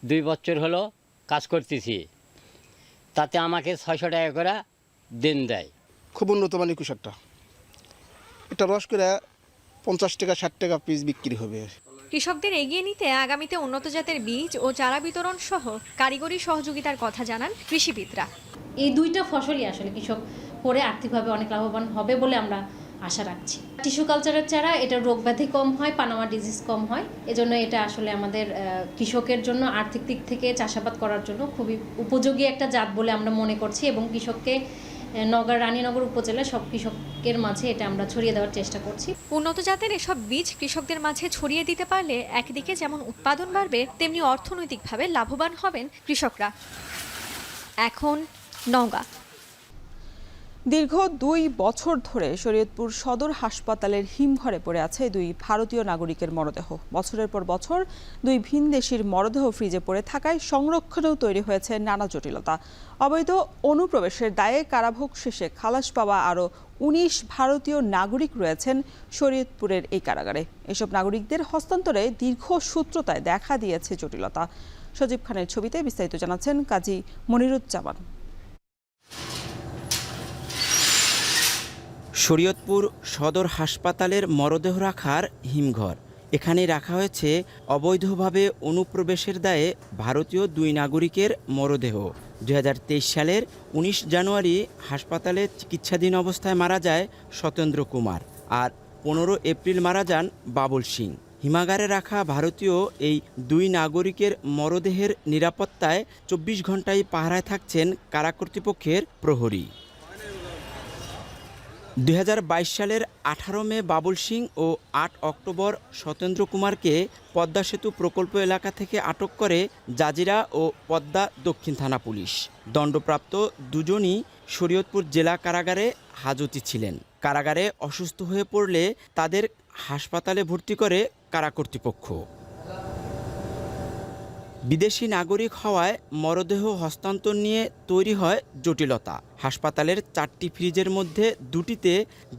2 বছর হলো কাজ করতেছি, তাতে আমাকে 600 টাকা করে দিন দেয়। খুব উন্নত মানের কুশারটা, এটা রস করে 50 টাকা 60 টাকা পিস বিক্রি হবে। কৃষকদের এগিয়ে নিতে আগামীতে উন্নত জাতের বীজ ও চারা বিতরণ সহ কারিগরি সহযোগিতার কথা জানান কৃষিবিদরা। এই 2টা ফসলই আসলে কৃষক করে আর্থিকভাবে অনেক লাভবান হবে বলে আমরা আশা রাখছি। টিস্যু কালচারের চারা, এটা রোগব্যাধি কম হয়, পানামা ডিজিজ কম হয়, এজন্য এটা আসলে আমাদের কৃষকের জন্য আর্থিক দিক থেকে চাষাবাদ করার জন্য খুবই উপযোগী একটা জাত বলে আমরা মনে করছি এবং কৃষককে নগর রানীনগর উপজেলায় সব কৃষকের মাঝে এটা আমরা ছড়িয়ে দেওয়ার চেষ্টা করছি। উন্নত জাতের এসব বীজ কৃষকদের মাঝে ছড়িয়ে দিতে পারলে একদিকে যেমন উৎপাদন বাড়বে, তেমনি অর্থনৈতিকভাবে লাভবান হবেন কৃষকরা। এখন নওগাঁ। দীর্ঘ 2 বছর ধরে শরীয়তপুর সদর হাসপাতালের হিমঘরে পড়ে আছে 2 ভারতীয় নাগরিকের মরদেহ। বছরের পর বছর 2 ভিনদেশীর মরদেহ ফ্রিজে পড়ে থাকায় সংরক্ষণেও তৈরি হয়েছে নানা জটিলতা। অবৈধ অনুপ্রবেশের দায়ে কারাভোগ শেষে খালাস পাওয়া আরও 19 ভারতীয় নাগরিক রয়েছেন শরীয়তপুরের এই কারাগারে। এসব নাগরিকদের হস্তান্তরে দীর্ঘসূত্রতায় দেখা দিয়েছে জটিলতা। সজীব খানের ছবিতে বিস্তারিত জানাচ্ছেন কাজী মনিরুজ্জামান। শরীয়তপুর সদর হাসপাতালের মরদেহ রাখার হিমঘর। এখানে রাখা হয়েছে অবৈধভাবে অনুপ্রবেশের দায়ে ভারতীয় 2 নাগরিকের মরদেহ। 2023 সালের 19 জানুয়ারি হাসপাতালে চিকিৎসাধীন অবস্থায় মারা যায় সতেন্দ্র কুমার, আর 15 এপ্রিল মারা যান বাবুল সিং। হিমাগারে রাখা ভারতীয় এই 2 নাগরিকের মরদেহের নিরাপত্তায় 24 ঘন্টায় পাহারায় থাকছেন কারা কর্তৃপক্ষের প্রহরী। 2022 সালের 18 মে বাবুল সিং ও 8 অক্টোবর সতেন্দ্র কুমারকে পদ্মা সেতু প্রকল্প এলাকা থেকে আটক করে জাজিরা ও পদ্মা দক্ষিণ থানা পুলিশ। দণ্ডপ্রাপ্ত দুজনই শরীয়তপুর জেলা কারাগারে হাজতি ছিলেন। কারাগারে অসুস্থ হয়ে পড়লে তাদের হাসপাতালে ভর্তি করে কারা কর্তৃপক্ষ। বিদেশি নাগরিক হওয়ায় মরদেহ হস্তান্তর নিয়ে তৈরি হয় জটিলতা। হাসপাতালের 4টি ফ্রিজের মধ্যে 2টিতে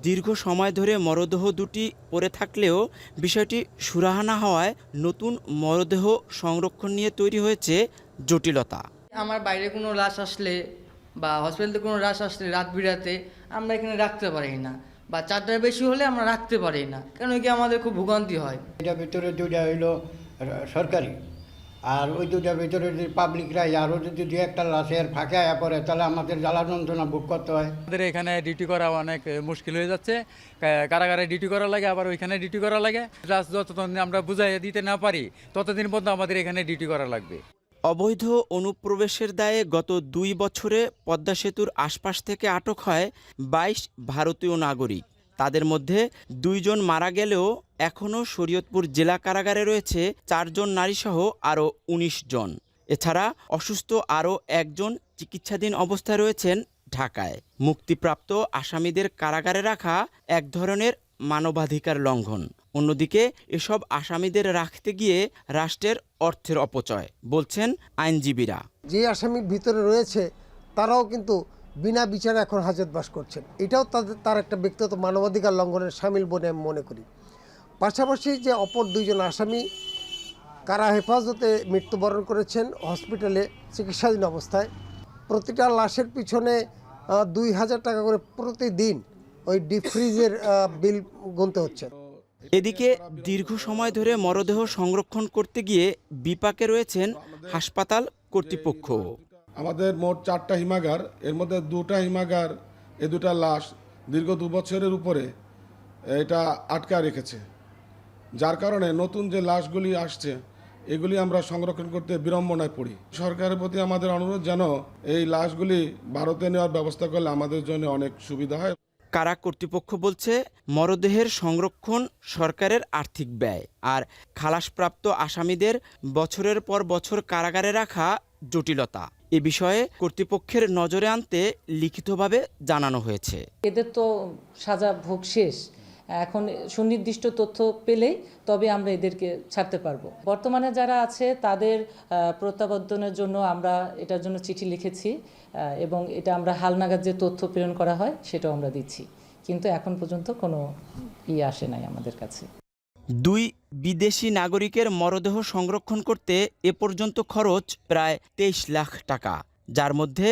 দীর্ঘ সময় ধরে মরদেহ 2টি পড়ে থাকলেও বিষয়টি সুরাহা না হওয়ায় নতুন মরদেহ সংরক্ষণ নিয়ে তৈরি হয়েছে জটিলতা। আমার বাইরে কোনো লাশ আসলে বা হসপিটালে কোনো লাশ আসলে রাত বিরাতে আমরা এখানে রাখতে পারি না, বা 4টার বেশি হলে আমরা রাখতে পারি না, কারণ কি আমাদের খুব ভোগান্তি হয়। এটার ভিতরে 2টা হইলো সরকারি, আর ওই 2টার ভিতরে যদি পাবলিকরা আরও যদি 2-1টা লাশের ফাঁকে আয়া পড়ে তাহলে আমাদের জ্বালা যন্ত্রণা ভোগ করতে হয়। আমাদের এখানে ডিউটি করা অনেক মুশকিল হয়ে যাচ্ছে, কারাগারে ডিউটি করা লাগে, আবার ওইখানে ডিউটি করা লাগে। প্লাস যতদিন আমরা বুঝাই দিতে না পারি ততদিন পর্যন্ত আমাদের এখানে ডিউটি করা লাগবে। অবৈধ অনুপ্রবেশের দায়ে গত 2 বছরে পদ্মা সেতুর আশপাশ থেকে আটক হয় 22 ভারতীয় নাগরিক। তাদের মধ্যে 2 জন মারা গেলেও এখনও শরীয়তপুর জেলা কারাগারে রয়েছে 4 জন নারীসহ আরও 19 জন। এছাড়া অসুস্থ আরও 1 জন চিকিৎসাধীন অবস্থায় রয়েছেন ঢাকায়। মুক্তিপ্রাপ্ত আসামিদের কারাগারে রাখা এক ধরনের মানবাধিকার লঙ্ঘন। অন্যদিকে এসব আসামিদের রাখতে গিয়ে রাষ্ট্রের অর্থের অপচয় বলছেন আইনজীবীরা। যে আসামি ভিতরে রয়েছে তারাও কিন্তু বিনা বিচারে এখন হাজতবাস করছেন, এটাও তার একটা ব্যক্তিগত মানবাধিকার লঙ্ঘনের শামিল বলে আমি মনে করি। পাশাপাশি যে অপর 2 জন আসামি কারা হেফাজতে মৃত্যুবরণ করেছেন হসপিটালে চিকিৎসাধীন অবস্থায়, প্রতিটা লাশের পিছনে 2000 টাকা করে প্রতিদিন ওই ডিপ ফ্রিজের বিল গুনতে হচ্ছে। এদিকে দীর্ঘ সময় ধরে মরদেহ সংরক্ষণ করতে গিয়ে বিপাকে রয়েছেন হাসপাতাল কর্তৃপক্ষ। আমাদের মোট 4টা হিমাগার, এর মধ্যে 2টা হিমাগার এই 2টা লাশ দীর্ঘ 2 বছরের উপরে এটা আটকা রেখেছে। যার কারণে নতুন যে লাশগুলি আসছে এগুলি আমরা সংরক্ষণ করতে বিড়ম্বনায় পড়ি। সরকারের প্রতি আমাদের অনুরোধ যেন এই লাশগুলি ভারতে নেওয়ার ব্যবস্থা করলে আমাদের জন্য অনেক সুবিধা হয়। কারা কর্তৃপক্ষ বলছে মরদেহের সংরক্ষণ সরকারের আর্থিক ব্যয়, আর খালাসপ্রাপ্ত আসামিদের বছরের পর বছর কারাগারে রাখা জটিলতা। এ বিষয়ে কর্তৃপক্ষের নজরে আনতে লিখিতভাবে জানানো হয়েছে। এদের তো সাজা ভোগ শেষ, এখন সুনির্দিষ্ট তথ্য পেলেই তবে আমরা এদেরকে ছাড়তে পারবো। বর্তমানে যারা আছে তাদের প্রত্যাবর্তনের জন্য আমরা এটার জন্য চিঠি লিখেছি এবং এটা আমরা হালনাগাদ যে তথ্য প্রেরণ করা হয় সেটাও আমরা দিচ্ছি, কিন্তু এখন পর্যন্ত কোনো আসে নাই আমাদের কাছে। 2 বিদেশি নাগরিকের মরদেহ সংরক্ষণ করতে এ পর্যন্ত খরচ প্রায় 23 লাখ টাকা, যার মধ্যে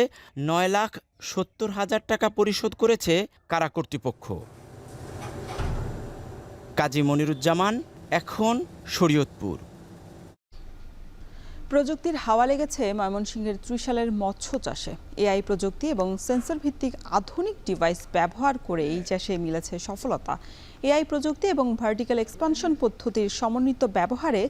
9,70,000 টাকা পরিশোধ করেছে কারা কর্তৃপক্ষ। কাজী মনিরুজ্জামান, এখন শরীয়তপুর। প্রযুক্তির হাওয়া লেগেছে ময়মনসিংহের ত্রিশালের মৎস্য চাষে। এআই প্রযুক্তি এবং সেন্সর ভিত্তিক আধুনিক ডিভাইস ব্যবহার করে এই চাষে মিলেছে সফলতা। এআই প্রযুক্তি এবং ভার্টিক্যাল এক্সপানশন পদ্ধতির সমন্বিত ব্যবহারে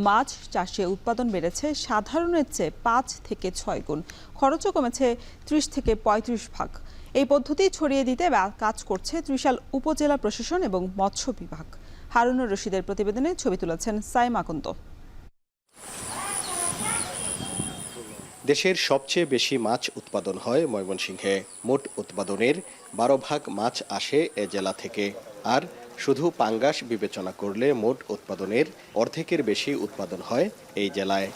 মাছ চাষে উৎপাদন বেড়েছে সাধারণের চেয়ে 5 থেকে 6 গুণ। খরচও কমেছে 30 থেকে 35 ভাগ। এই পদ্ধতি ছড়িয়ে দিতে কাজ করছে ত্রিশাল উপজেলা প্রশাসন এবং মৎস্য বিভাগ। হারুনুর রশিদের প্রতিবেদনে ছবি তুলেছেন সাইম আকন্দ। দেশের সবচেয়ে বেশি মাছ উৎপাদন হয় ময়মনসিংহে। মোট উৎপাদনের 12 ভাগ মাছ আসে এ জেলা থেকে, আর শুধু পাঙ্গাস বিবেচনা করলে মোট উৎপাদনের অর্ধেকের বেশি উৎপাদন হয় এই জেলায়।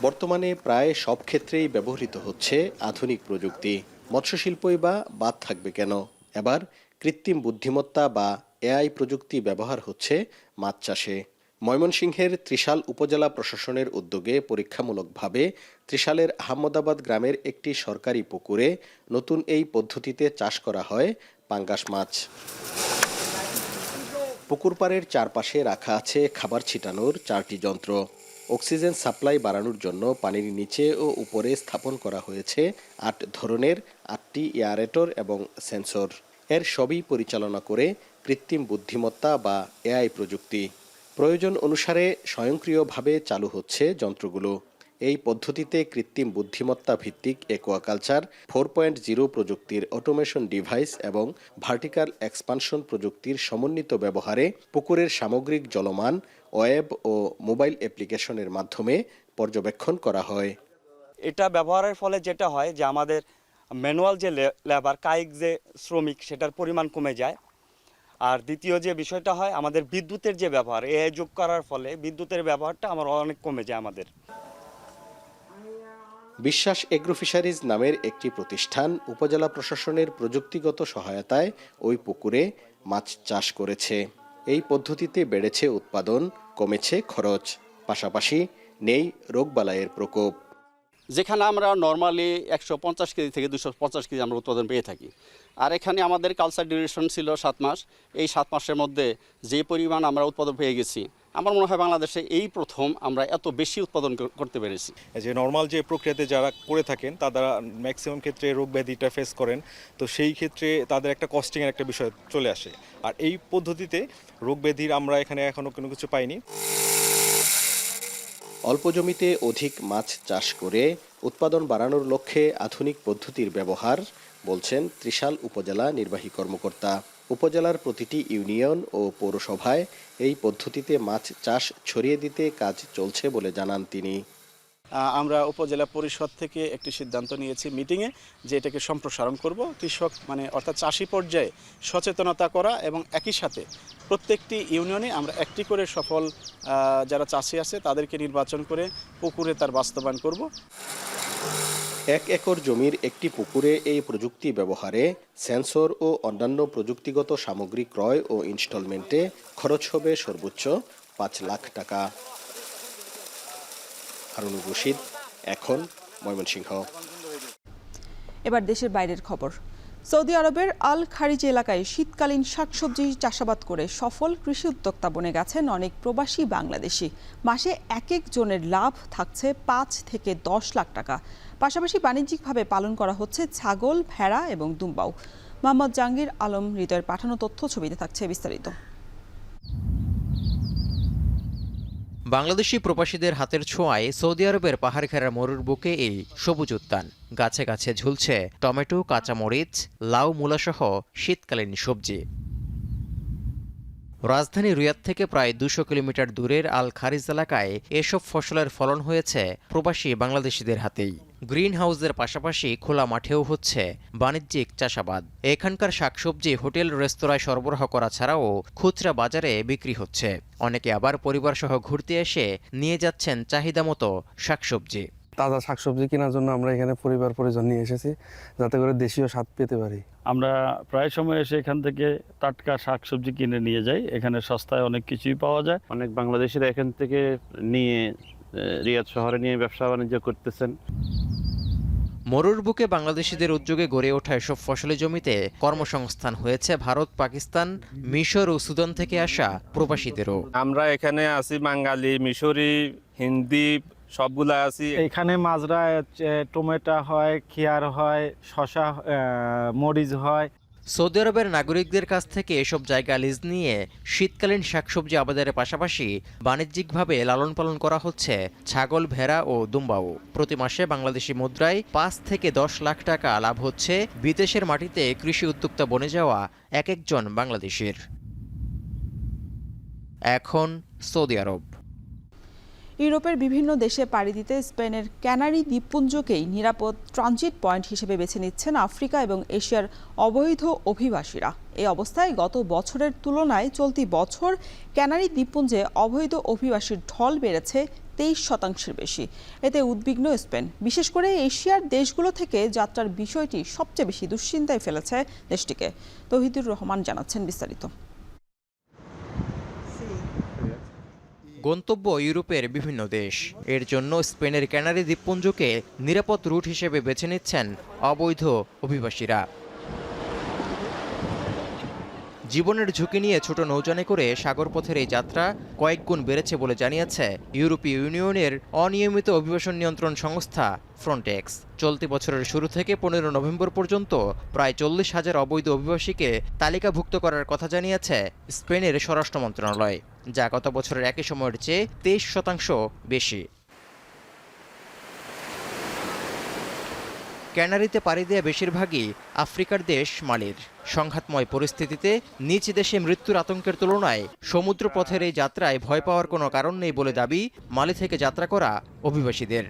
বর্তমানে প্রায় সব ক্ষেত্রেই ব্যবহৃত হচ্ছে আধুনিক প্রযুক্তি। মৎস্যশিল্পই বা বাদ থাকবে কেন? এবার কৃত্রিম বুদ্ধিমত্তা বা এআই প্রযুক্তি ব্যবহার হচ্ছে মাছ চাষে। ময়মনসিংহের ত্রিশাল উপজেলা প্রশাসনের উদ্যোগে পরীক্ষামূলকভাবে ত্রিশালের আহমদাবাদ গ্রামের একটি সরকারি পুকুরে নতুন এই পদ্ধতিতে চাষ করা হয় পাঙ্গাস মাছ। পুকুর পাড়ের চারপাশে রাখা আছে খাবার ছিটানোর 4টি যন্ত্র। অক্সিজেন সাপ্লাই বাড়ানোর জন্য পানির নিচে ও উপরে স্থাপন করা হয়েছে 8 ধরনের 8টি এয়ারেটর এবং সেন্সর। এর সবই পরিচালনা করে কৃত্রিম বুদ্ধিমত্তা বা এআই প্রযুক্তি। প্রয়োজন অনুসারে স্বয়ংক্রিয়ভাবে চালু হচ্ছে যন্ত্রগুলো। এই পদ্ধতিতে কৃত্রিম বুদ্ধিমত্তা ভিত্তিক অ্যাকোয়াকালচার 4.0 প্রযুক্তির অটোমেশন ডিভাইস এবং ভার্টিক্যাল এক্সপানশন প্রযুক্তির সমন্বিত ব্যবহারে পুকুরের সামগ্রিক জলমান ওয়েব ও মোবাইল অ্যাপ্লিকেশনের মাধ্যমে পর্যবেক্ষণ করা হয়। এটা ব্যবহারের ফলে যেটা হয় যে আমাদের ম্যানুয়াল যে লেবার, কায়িক যে শ্রমিক, সেটার পরিমাণ কমে যায়। আর দ্বিতীয় যে বিষয়টা হয়, আমাদের বিদ্যুতের যে ব্যবহার, এআই যোগ করার ফলে বিদ্যুতের ব্যবহারটা আমার অনেক কমে যায় আমাদের। বিশ্বাস এগ্রো ফিশারিজ নামের একটি প্রতিষ্ঠান উপজেলা প্রশাসনের প্রযুক্তিগত সহায়তায় ওই পুকুরে মাছ চাষ করেছে। এই পদ্ধতিতে বেড়েছে উৎপাদন, কমেছে খরচ, পাশাপাশি নেই রোগবালাইয়ের প্রকোপ। যেখানে আমরা নর্মালি 150 কেজি থেকে 250 কেজি আমরা উৎপাদন পেয়ে থাকি, আর এখানে আমাদের কালচার ডিউরেশন ছিল 7 মাস। এই 7 মাসের মধ্যে যে পরিমাণ আমরা উৎপাদন পেয়ে গেছি, আমার মনে হয় বাংলাদেশে এই প্রথম আমরা এত বেশি উৎপাদন করতে পেরেছি। যে নর্মাল যে প্রক্রিয়াতে যারা করে থাকেন তারা ম্যাক্সিমাম ক্ষেত্রে রোগ ব্যাধিটা ফেস করেন, তো সেই ক্ষেত্রে তাদের একটা কস্টিংয়ের একটা বিষয় চলে আসে। আর এই পদ্ধতিতে রোগ ব্যাধির আমরা এখানে এখনও কোনো কিছু পাইনি। অল্প জমিতে অধিক মাছ চাষ করে উৎপাদন বাড়ানোর লক্ষ্যে আধুনিক পদ্ধতির ব্যবহার, বলছেন ত্রিশাল উপজেলা নির্বাহী কর্মকর্তা। উপজেলার প্রতিটি ইউনিয়ন ও পৌরসভায় এই পদ্ধতিতে মাছ চাষ ছড়িয়ে দিতে কাজ চলছে বলে জানান তিনি। আমরা উপজেলা পরিষদ থেকে একটি সিদ্ধান্ত নিয়েছি মিটিংয়ে যে এটাকে সম্প্রসারণ করব। কৃষক অর্থাৎ চাষি পর্যায়ে সচেতনতা করা এবং একই সাথে প্রত্যেকটি ইউনিয়নে আমরা একটি করে সফল যারা চাষি আছে তাদেরকে নির্বাচন করে পুকুরে তার বাস্তবায়ন করব। 1 একর জমির একটি পুকুরে এই প্রযুক্তি ব্যবহারে সেন্সর ও অন্যান্য প্রযুক্তিগত সামগ্রী ক্রয় ও ইনস্টলমেন্টে খরচ হবে সর্বোচ্চ 5 লাখ টাকা। হারুনুর রশিদ, এখন ময়মনসিংহ। এবার দেশের বাইরের খবর। সৌদি আরবের আল খারিজ এলাকায় শীতকালীন শাকসবজি চাষাবাদ করে সফল কৃষি উদ্যোক্তা বনে গেছেন অনেক প্রবাসী বাংলাদেশি। মাসে এক জনের লাভ থাকছে 5 থেকে 10 লাখ টাকা। পাশাপাশি বাণিজ্যিকভাবে পালন করা হচ্ছে ছাগল, ভেড়া এবং দুম্বাও। মোহাম্মদ জাহাঙ্গীর আলম হৃদয়ের পাঠানো তথ্য, ছবিতে থাকছে বিস্তারিত। বাংলাদেশি প্রবাসীদের হাতের ছোঁয়ায় সৌদি আরবের পাহাড়ঘেরা মরুর বুকে এই সবুজ উদ্যান। গাছে গাছে ঝুলছে টমেটো, কাঁচামরিচ, লাউ, মূলাসহ শীতকালীন সবজি। রাজধানী রিয়াদ থেকে প্রায় 200 কিলোমিটার দূরের আল খারিজ এলাকায় এসব ফসলের ফলন হয়েছে প্রবাসী বাংলাদেশিদের হাতেই। গ্রিন হাউসের পাশাপাশি খোলা মাঠেও হচ্ছে বাণিজ্যিক চাষাবাদ। এখানকার শাকসবজি হোটেল রেস্তোরাঁয় সরবরাহ করা ছাড়াও খুচরা বাজারে বিক্রি হচ্ছে। অনেকে আবার পরিবারসহ ঘুরতে এসে নিয়ে যাচ্ছেন চাহিদা মতো শাকসবজি। তাজা শাকসবজি কেনার জন্য আমরা এখানে পরিবার পরিজন নিয়ে এসেছি, যাতে করে দেশীয় স্বাদ পেতে পারি। আমরা প্রায় সময় এসে এখান থেকে টাটকা শাকসবজি কিনে নিয়ে যাই। এখানে সস্তায় অনেক কিছুই পাওয়া যায়। অনেক বাংলাদেশিরা এখান থেকে নিয়ে রিয়াদ শহরে নিয়ে ব্যবসা বাণিজ্য করতেছেন। মরুর বুকে বাংলাদেশিদের উদ্যোগে গড়ে ওঠা এসব ফসলি জমিতে কর্মসংস্থান হয়েছে ভারত, পাকিস্তান, মিশর ও সুদান থেকে আসা প্রবাসীদেরও। আমরা এখানে আছি বাঙালি, মিশরি, হিন্দি সবগুলা আছি। এখানে মাজরা, টমেটো হয়, খেয়ার হয়, শসা, মরিচ হয়। সৌদি আরবের নাগরিকদের কাছ থেকে এসব জায়গা লিজ নিয়ে শীতকালীন শাকসবজি আবাদের পাশাপাশি বাণিজ্যিকভাবে লালন পালন করা হচ্ছে ছাগল, ভেড়া ও দুম্বাও। প্রতি মাসে বাংলাদেশি মুদ্রায় 5 থেকে 10 লাখ টাকা লাভ হচ্ছে বিদেশের মাটিতে কৃষি উদ্যোক্তা বনে যাওয়া এক একজন বাংলাদেশির। এখন সৌদি আরব। ইউরোপের বিভিন্ন দেশে পাড়ি দিতে স্পেনের ক্যানারি দ্বীপপুঞ্জকেই নিরাপদ ট্রানজিট পয়েন্ট হিসেবে বেছে নিচ্ছেন আফ্রিকা এবং এশিয়ার অবৈধ অভিবাসীরা। এই অবস্থায় গত বছরের তুলনায় চলতি বছর ক্যানারি দ্বীপপুঞ্জে অবৈধ অভিবাসীর ঢল বেড়েছে 23% বেশি। এতে উদ্বিগ্ন স্পেন। বিশেষ করে এশিয়ার দেশগুলো থেকে যাত্রার বিষয়টি সবচেয়ে বেশি দুশ্চিন্তায় ফেলেছে দেশটিকে। তৌহিদুর রহমান জানাচ্ছেন বিস্তারিত। গন্তব্য ইউরোপের বিভিন্ন দেশ। এর জন্য স্পেনের ক্যানারি দ্বীপপুঞ্জকে নিরাপদ রুট হিসেবে বেছে নিচ্ছেন অবৈধ অভিবাসীরা। জীবনের ঝুঁকি নিয়ে ছোট নৌযানে করে সাগরপথের এই যাত্রা কয়েক গুণ বেড়েছে বলে জানিয়েছে ইউরোপীয় ইউনিয়নের অনিয়মিত অভিবাসন নিয়ন্ত্রণ সংস্থা ফ্রন্টেক্স। চলতি বছরের শুরু থেকে 15 নভেম্বর পর্যন্ত প্রায় 40,000 অবৈধ অভিবাসীকে তালিকাভুক্ত করার কথা জানিয়েছে স্পেনের স্বরাষ্ট্র মন্ত্রণালয়, যা গত বছরের একই সময়ের চেয়ে 23% বেশি। ক্যানারিতে পাড়ি দেয়া বেশিরভাগই আফ্রিকার দেশ মালির। সংঘাতময় পরিস্থিতিতে নিজ দেশে মৃত্যুর আতঙ্কের তুলনায় সমুদ্রপথের এই যাত্রায় ভয় পাওয়ার কোনো কারণ নেই বলে দাবি মালি থেকে যাত্রা করা অভিবাসীদের।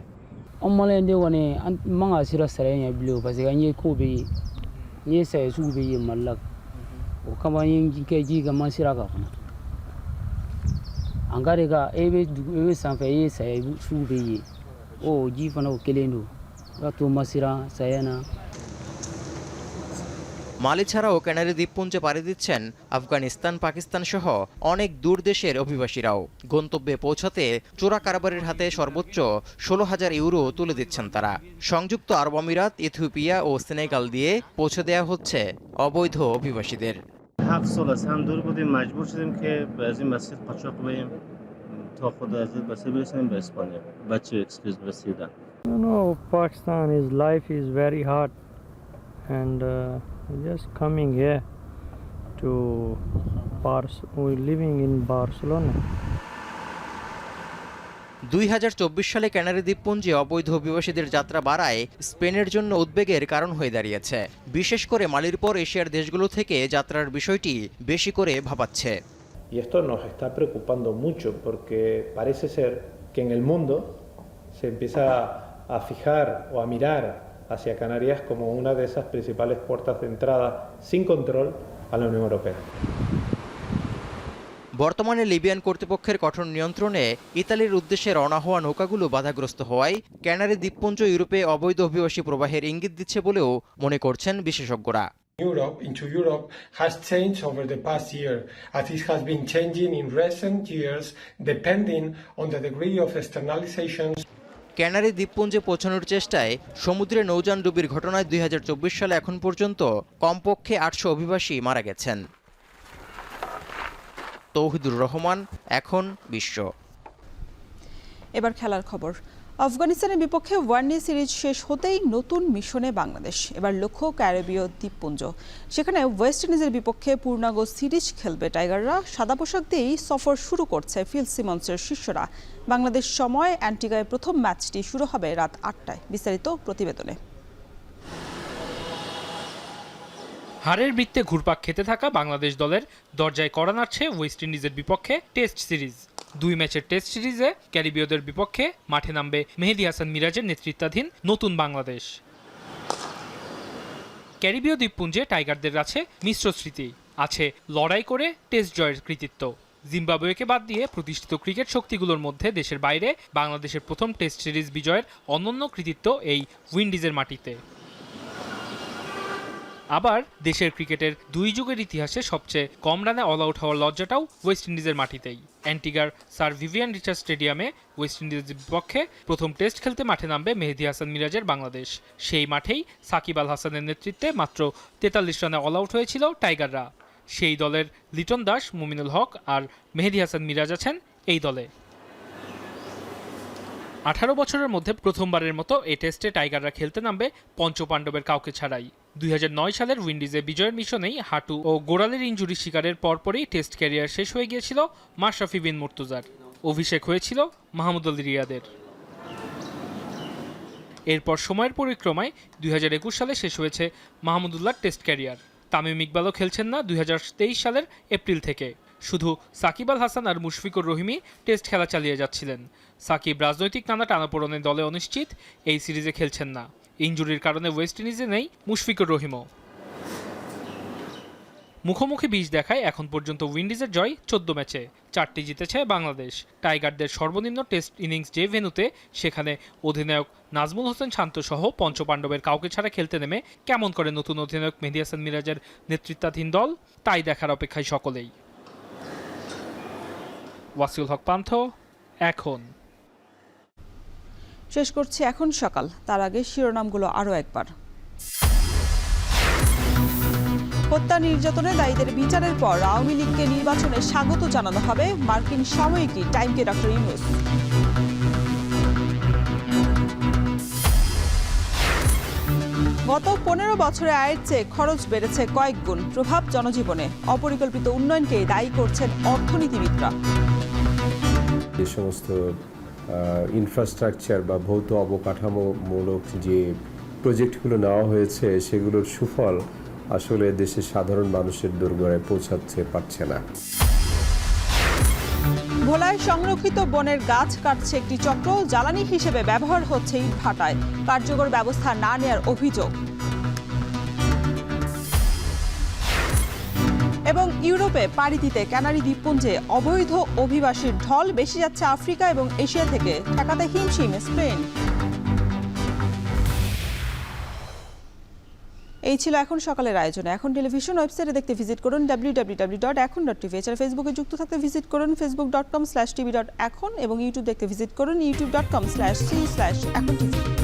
মালি ছাড়াও ক্যানারি দ্বীপপুঞ্জে পাড়ি দিচ্ছেন আফগানিস্তান, পাকিস্তান সহ অনেক দূর দেশের অভিবাসীরাও। গন্তব্যে পৌঁছাতে চোরা কারবারির হাতে সর্বোচ্চ 16,000 ইউরো তুলে দিচ্ছেন তারা। সংযুক্ত আরব আমিরাত, ইথিওপিয়া ও সেনেগাল দিয়ে পৌঁছে দেওয়া হচ্ছে অবৈধ অভিবাসীদের। Pakistan, his life is very hard, and just coming here to we're living in Barcelona. 2024 সালে ক্যানারি দ্বীপপুঞ্জে অবৈধ অভিবাসীদের যাত্রা বাড়ায় স্পেনের জন্য উদ্বেগের কারণ হয়ে দাঁড়িয়েছে। বিশেষ করে মালির পর এশিয়ার দেশগুলো থেকে যাত্রার বিষয়টি বেশি করে ভাবাচ্ছে। Y esto nos está preocupando mucho porque parece ser que en el mundo se empieza a fijar o a mirar hacia Canarias como una de esas principales puertas de entrada sin control a la Unión Europea. বর্তমানে Libyan কর্তৃপক্ষের কঠোর নিয়ন্ত্রণে ইতালির উদ্দেশ্যে রওনা হওয়া নৌকাগুলো বাধাগ্রস্ত হওয়ায় ক্যানারি দ্বীপপুঞ্জ ইউরোপে অবৈধ অভিবাসী প্রবাহের ইঙ্গিত দিচ্ছে বলেও মনে করছেন বিশেষজ্ঞরা। Europe has changed over the past year, as it has been changing in recent years depending on the degree of externalization. Canary দ্বীপপুঞ্জে পৌঁছানোর চেষ্টায় সমুদ্রে নৌযান ডুবির ঘটনায় 2024 সালে এখন পর্যন্ত কমপক্ষে 800 অভিবাসী মারা গেছেন। তৌহিদুর রহমান, এখন বিশ্ব। এবার খেলার খবর। আফগানিস্তানের বিপক্ষে ওয়ানডে সিরিজ শেষ হতেই নতুন মিশনে বাংলাদেশ। এবার লক্ষ্য ক্যারিবীয় দ্বীপপুঞ্জ। সেখানে ওয়েস্ট ইন্ডিজের বিপক্ষে পূর্ণাঙ্গ সিরিজ খেলবে টাইগাররা। সাদা পোশাক দিয়েই সফর শুরু করছে ফিল সিমন্সের শিষ্যরা। বাংলাদেশ সময় অ্যান্টিগায় প্রথম ম্যাচটি শুরু হবে রাত ৮টায়। বিস্তারিত প্রতিবেদনে। হারের বৃত্তে ঘুরপাক খেতে থাকা বাংলাদেশ দলের দরজায় কড়া নাড়ছে ওয়েস্ট ইন্ডিজের বিপক্ষে টেস্ট সিরিজ। 2 ম্যাচের টেস্ট সিরিজে ক্যারিবীয়দের বিপক্ষে মাঠে নামবে মেহেদী হাসান মিরাজের নেতৃত্বাধীন নতুন বাংলাদেশ। ক্যারিবীয় দ্বীপপুঞ্জে টাইগারদের আছে মিশ্র স্মৃতি, আছে লড়াই করে টেস্ট জয়ের কৃতিত্ব। জিম্বাবুয়েকে বাদ দিয়ে প্রতিষ্ঠিত ক্রিকেট শক্তিগুলোর মধ্যে দেশের বাইরে বাংলাদেশের প্রথম টেস্ট সিরিজ বিজয়ের অনন্য কৃতিত্ব এই উইন্ডিজের মাটিতে। আবার দেশের ক্রিকেটের 2 যুগের ইতিহাসে সবচেয়ে কম রানে অল আউট হওয়ার লজ্জাটাও ওয়েস্ট ইন্ডিজের মাটিতেই। অ্যান্টিগার স্যার ভিভিয়ান রিচার্ডস স্টেডিয়ামে ওয়েস্ট ইন্ডিজের বিপক্ষে প্রথম টেস্ট খেলতে মাঠে নামবে মেহেদী হাসান মিরাজের বাংলাদেশ। সেই মাঠেই সাকিব আল হাসানের নেতৃত্বে মাত্র 43 রানে অল আউট হয়েছিল টাইগাররা। সেই দলের লিটন দাস, মুমিনুল হক আর মেহেদী হাসান মিরাজ আছেন এই দলে। 18 বছরের মধ্যে প্রথমবারের মতো এই টেস্টে টাইগাররা খেলতে নামবে পঞ্চপাণ্ডবের কাউকে ছাড়াই। 2009 সালের উইন্ডিজে বিজয়ের মিশনেই হাঁটু ও গোড়ালির ইনজুরি শিকারের পরপরই টেস্ট ক্যারিয়ার শেষ হয়ে গিয়েছিল মাশরাফি বিন মুর্তজার। অভিষেক হয়েছিল মাহমুদ আলী রিয়াদের। এরপর সময়ের পরিক্রমায় 2021 সালে শেষ হয়েছে মাহমুদুল্লাহর টেস্ট ক্যারিয়ার। তামিম ইকবালও খেলছেন না 2023 সালের এপ্রিল থেকে। শুধু সাকিব আল হাসান আর মুশফিকুর রহিমই টেস্ট খেলা চালিয়ে যাচ্ছিলেন। সাকিব রাজনৈতিক টানাপোড়েনে দলে অনিশ্চিত, এই সিরিজে খেলছেন না। ইনজুরির কারণে ওয়েস্ট ইন্ডিজে নেই মুশফিকুর রহিমও। মুখোমুখি 20 দেখায় এখন পর্যন্ত উইন্ডিজের জয় 14 ম্যাচে, 4টি জিতেছে বাংলাদেশ। টাইগারদের সর্বনিম্ন টেস্ট ইনিংস যে ভেন্যুতে, সেখানে অধিনায়ক নাজমুল হোসেন শান্ত সহ পঞ্চপাণ্ডবের কাউকে ছাড়া খেলতে নেমে কেমন করে নতুন অধিনায়ক মেহেদী হাসান মিরাজের নেতৃত্বাধীন দল, তাই দেখার অপেক্ষায় সকলেই। ওয়াসিউল হক পান্থ, এখন। শেষ করছি এখন সকাল। তার আগে শিরোনামগুলো আরও একবার। হত্যা নির্যাতনে দায়ীদের বিচারের পর আওয়ামী লীগকে নির্বাচনে স্বাগত জানানো হবে, মার্কিন সাময়িকী টাইমকে ডক্টর ইউনূস। গত 15 বছরে আয়ের চেয়ে খরচ বেড়েছে কয়েক গুণ, প্রভাব জনজীবনে। অপরিকল্পিত উন্নয়নকে দায়ী করছেন অর্থনীতিবিদরা। যে সমস্ত ইনফ্রাস্ট্রাকচার বা ভৌত অবকাঠামোমূলক যে প্রজেক্টগুলো নেওয়া হয়েছে, সেগুলোর সুফল আসলে দেশের সাধারণ মানুষের দোরগোড়ায় পৌঁছাতে পারছে না। ভোলায় সংরক্ষিত বনের গাছ কাটছে একটি চক্র, জ্বালানি হিসেবে ব্যবহার হচ্ছে ইটভাটায়। কার্যকর ব্যবস্থা না নেয়ার অভিযোগ। এবং ইউরোপে পাড়ি দিতে ক্যানারি দ্বীপপুঞ্জে অবৈধ অভিবাসীর ঢল, বেশি যাচ্ছে আফ্রিকা এবং এশিয়া থেকে, ঠেকাতে হিমশিম স্পেন। এই ছিল এখন সকালের আয়োজনে। এখন টেলিভিশন ওয়েবসাইটে দেখতে ভিজিট করুন www.ekon.tv। এছাড়া ফেসবুকে যুক্ত থাকতে ভিজিট করুন facebook.com/tv.ekon এবং ইউটিউব দেখতে ভিজিট করুন youtube.com/c/ekontv।